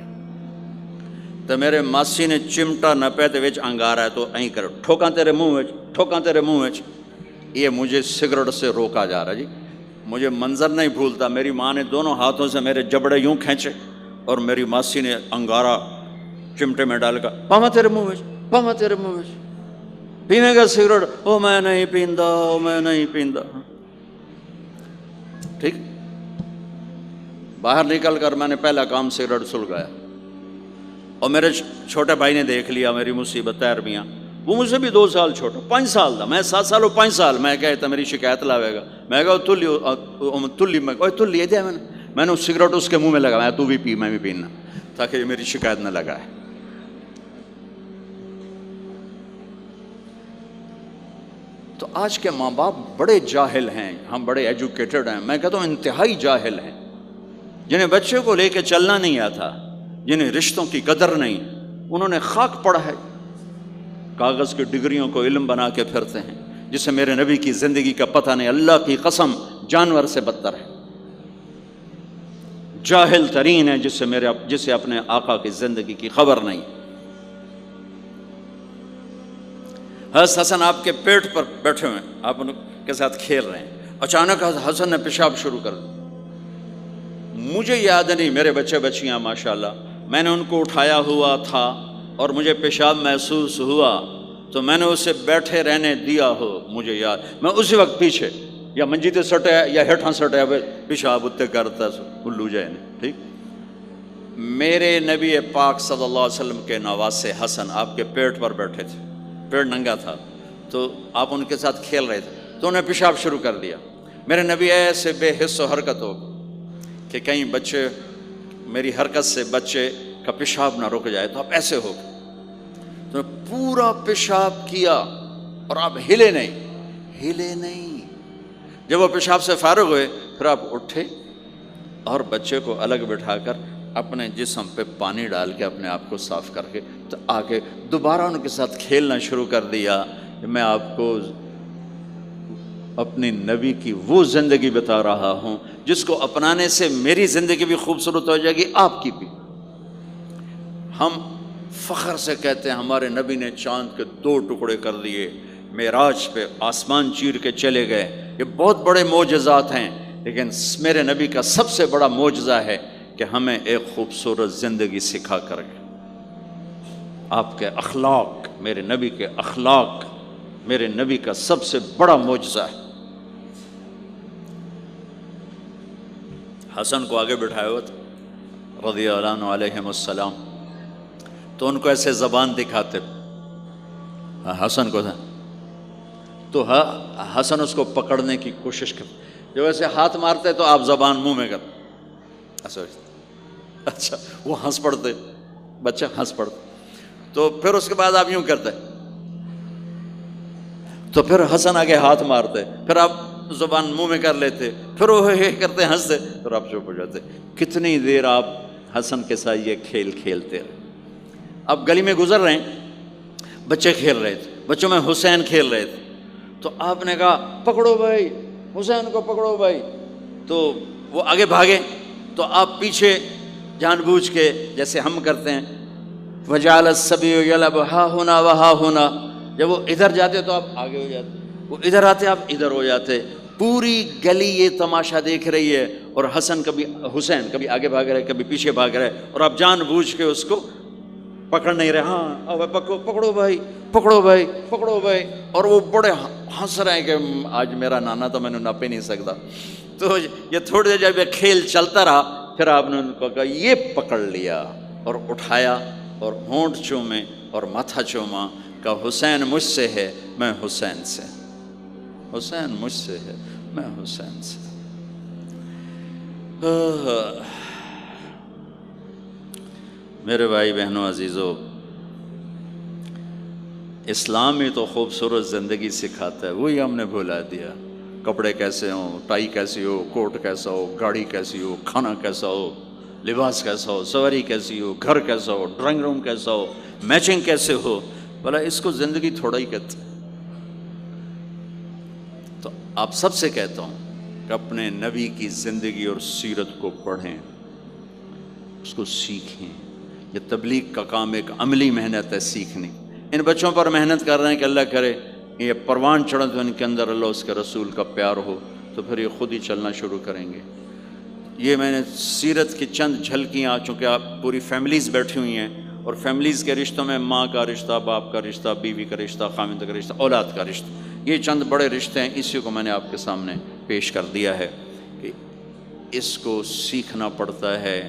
A: تو میرے ماسی نے چمٹا نپے تے وچ انگارا ہے تو این کر ٹھوکاں تیرے منہ وچ، ٹھوکاں تیرے منہ وچ۔ یہ مجھے سگریٹ سے روکا جا رہا ہے۔ جی مجھے منظر نہیں بھولتا، میری ماں نے دونوں ہاتھوں سے میرے جبڑے یوں کھینچے اور میری ماسی نے انگارا چمٹے میں ڈال کر، پاما تیرے منہ وچ، پاما تیرے منہ وچ، پینے گا سگریٹ؟ او میں نہیں پیندا، او میں نہیں پیندا۔ ٹھیک، باہر نکل کر میں نے پہلا کام سگریٹ سلگایا، اور میرے چھوٹے بھائی نے دیکھ لیا میری مصیبت تیرمیاں، وہ مجھ سے بھی 2 سال چھوٹا، 5 سال تھا، میں 7 سال اور 5 سال، میں کہتا میری شکایت لاوے گا، میں کہا تلی تلی دیا میں نے سگریٹ اس کے منہ میں لگا، تو بھی پی، میں بھی پینا، تاکہ یہ میری شکایت نہ لگائے۔ تو آج کے ماں باپ بڑے جاہل ہیں، ہم بڑے ایجوکیٹڈ ہیں، میں کہتا ہوں انتہائی جاہل ہیں، جنہیں بچے کو لے کے چلنا نہیں آتا، جنہیں رشتوں کی قدر نہیں، انہوں نے خاک پڑا ہے، کاغذ کی ڈگریوں کو علم بنا کے پھرتے ہیں، جسے میرے نبی کی زندگی کا پتہ نہیں، اللہ کی قسم جانور سے بدتر ہے، جاہل ترین ہے جسے اپنے آقا کی زندگی کی خبر نہیں۔ حضرت حسن آپ کے پیٹ پر بیٹھے ہوئے ہیں، آپ ان کے ساتھ کھیل رہے ہیں، اچانک حسن نے پیشاب شروع کر دیا، مجھے یاد نہیں، میرے بچے بچیاں ماشاءاللہ، میں نے ان کو اٹھایا ہوا تھا اور مجھے پیشاب محسوس ہوا تو میں نے اسے بیٹھے رہنے دیا ہو، مجھے یاد، میں اسی وقت پیچھے یا منجی تے سٹے یا ہیٹھاں سٹے پیشاب اتنے کرتا الو جائے نہیں۔ ٹھیک، میرے نبی پاک صلی اللہ علیہ وسلم کے نواسے حسن آپ کے پیٹ پر بیٹھے تھے، پیٹ ننگا تھا، تو آپ ان کے ساتھ کھیل رہے تھے تو انہیں پیشاب شروع کر دیا۔ میرے نبی ایسے بے حس و حرکت ہو کہ کہیں بچے میری حرکت سے بچے کا پیشاب نہ رک جائے، تو آپ ایسے ہو گئے، تو پورا پیشاب کیا اور آپ ہلے نہیں۔ جب وہ پیشاب سے فارغ ہوئے پھر آپ اٹھے اور بچے کو الگ بٹھا کر اپنے جسم پہ پانی ڈال کے اپنے آپ کو صاف کر کے تو آگے دوبارہ ان کے ساتھ کھیلنا شروع کر دیا کہ میں آپ کو اپنی نبی کی وہ زندگی بتا رہا ہوں جس کو اپنانے سے میری زندگی بھی خوبصورت ہو جائے گی، آپ کی بھی۔ ہم فخر سے کہتے ہیں ہمارے نبی نے چاند کے 2 ٹکڑے کر دیے، معراج پہ آسمان چیر کے چلے گئے، یہ بہت بڑے معجزات ہیں، لیکن میرے نبی کا سب سے بڑا معجزہ ہے کہ ہمیں ایک خوبصورت زندگی سکھا کر گئے۔ آپ کے اخلاق، میرے نبی کے اخلاق میرے نبی کا سب سے بڑا معجزہ ہے۔ حسن کو آگے بٹھایا ہوا تھا رضی اللہ عنہ علیہم السلام، تو ان کو ایسے زبان دکھاتے، حسن کو تھا تو حسن اس کو پکڑنے کی کوشش کرتے، جب ایسے ہاتھ مارتے تو آپ زبان منہ میں کرتے، اچھا وہ ہنس پڑتے، بچہ ہنس پڑتا، تو پھر اس کے بعد آپ یوں کرتے، تو پھر حسن آگے ہاتھ مارتے، پھر آپ زبان منہ میں کر لیتے، پھر وہ کرتے ہنستے، پھر آپ چپ ہو جاتے۔ کتنی دیر آپ حسن کے ساتھ یہ کھیل کھیلتے رہے۔ آپ گلی میں گزر رہے ہیں، بچے کھیل رہے تھے، بچوں میں حسین کھیل رہے تھے، تو آپ نے کہا پکڑو بھائی حسین کو، پکڑو بھائی، تو وہ آگے بھاگے، تو آپ پیچھے جان بوجھ کے جیسے ہم کرتے ہیں وجعل الصبی یلعب ہا ہونا وہا ہونا، جب وہ ادھر جاتے تو آپ آگے ہو جاتے، وہ ادھر آتے آپ ادھر ہو جاتے، پوری گلی یہ تماشا دیکھ رہی ہے، اور حسن کبھی حسین کبھی آگے بھاگ رہے کبھی پیچھے بھاگ رہے، اور آپ جان بوجھ کے اس کو پکڑ نہیں رہے، ہاں اب پکڑو بھائی پکڑو بھائی پکڑو بھائی، اور وہ بڑے ہنس رہے ہیں کہ آج میرا نانا تو میں نے نپ ہی نہیں سکتا۔ تو یہ تھوڑی دیر جب یہ کھیل چلتا رہا، پھر آپ نے ان کو کہا یہ پکڑ لیا اور اٹھایا اور ہونٹ چومے اور ماتھا چوما، کہ حسین مجھ سے ہے میں حسین سے، حسین مجھ سے ہے میں حسین سے۔ میرے بھائی بہنوں عزیزو، اسلام ہی تو خوبصورت زندگی سکھاتا ہے، وہی ہم نے بھلا دیا۔ کپڑے کیسے ہوں، ٹائی کیسی ہو، کوٹ کیسا ہو، گاڑی کیسی ہو، کھانا کیسا ہو، لباس کیسا ہو، سواری کیسی ہو، گھر کیسا ہو، ڈرائنگ روم کیسا ہو، میچنگ کیسے ہو، بھلا اس کو زندگی تھوڑا ہی کہتے ہیں۔ تو آپ سب سے کہتا ہوں کہ اپنے نبی کی زندگی اور سیرت کو پڑھیں، اس کو سیکھیں۔ یہ تبلیغ کا کام ایک عملی محنت ہے، سیکھنے۔ ان بچوں پر محنت کر رہے ہیں کہ اللہ کرے یہ پروان چڑھے تو ان کے اندر اللہ اس کے رسول کا پیار ہو، تو پھر یہ خود ہی چلنا شروع کریں گے۔ یہ میں نے سیرت کی چند جھلکیاں، چونکہ آپ پوری فیملیز بیٹھی ہوئی ہیں، اور فیملیز کے رشتوں میں ماں کا رشتہ، باپ کا رشتہ، بیوی کا رشتہ، خاوند کا رشتہ، اولاد کا رشتہ، یہ چند بڑے رشتے ہیں، اسی کو میں نے آپ کے سامنے پیش کر دیا ہے کہ اس کو سیکھنا پڑتا ہے،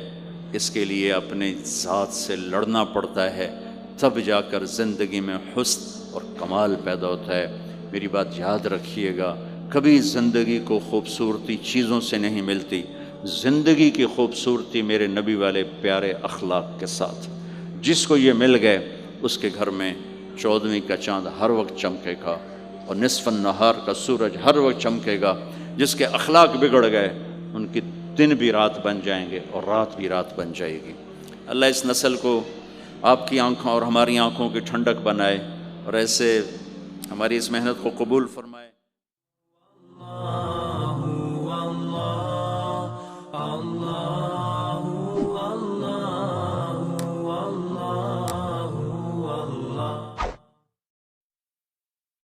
A: اس کے لیے اپنے ذات سے لڑنا پڑتا ہے، تب جا کر زندگی میں حسن اور کمال پیدا ہوتا ہے۔ میری بات یاد رکھیے گا، کبھی زندگی کو خوبصورتی چیزوں سے نہیں ملتی، زندگی کی خوبصورتی میرے نبی والے پیارے اخلاق کے ساتھ۔ جس کو یہ مل گئے اس کے گھر میں 14ویں کا چاند ہر وقت چمکے گا، اور نصف النہار کا سورج ہر وقت چمکے گا۔ جس کے اخلاق بگڑ گئے ان کی دن بھی رات بن جائیں گے اور رات بھی رات بن جائے گی۔ اللہ اس نسل کو آپ کی آنکھوں اور ہماری آنکھوں کی ٹھنڈک بنائے، اور ایسے ہماری اس محنت کو قبول فرمائے۔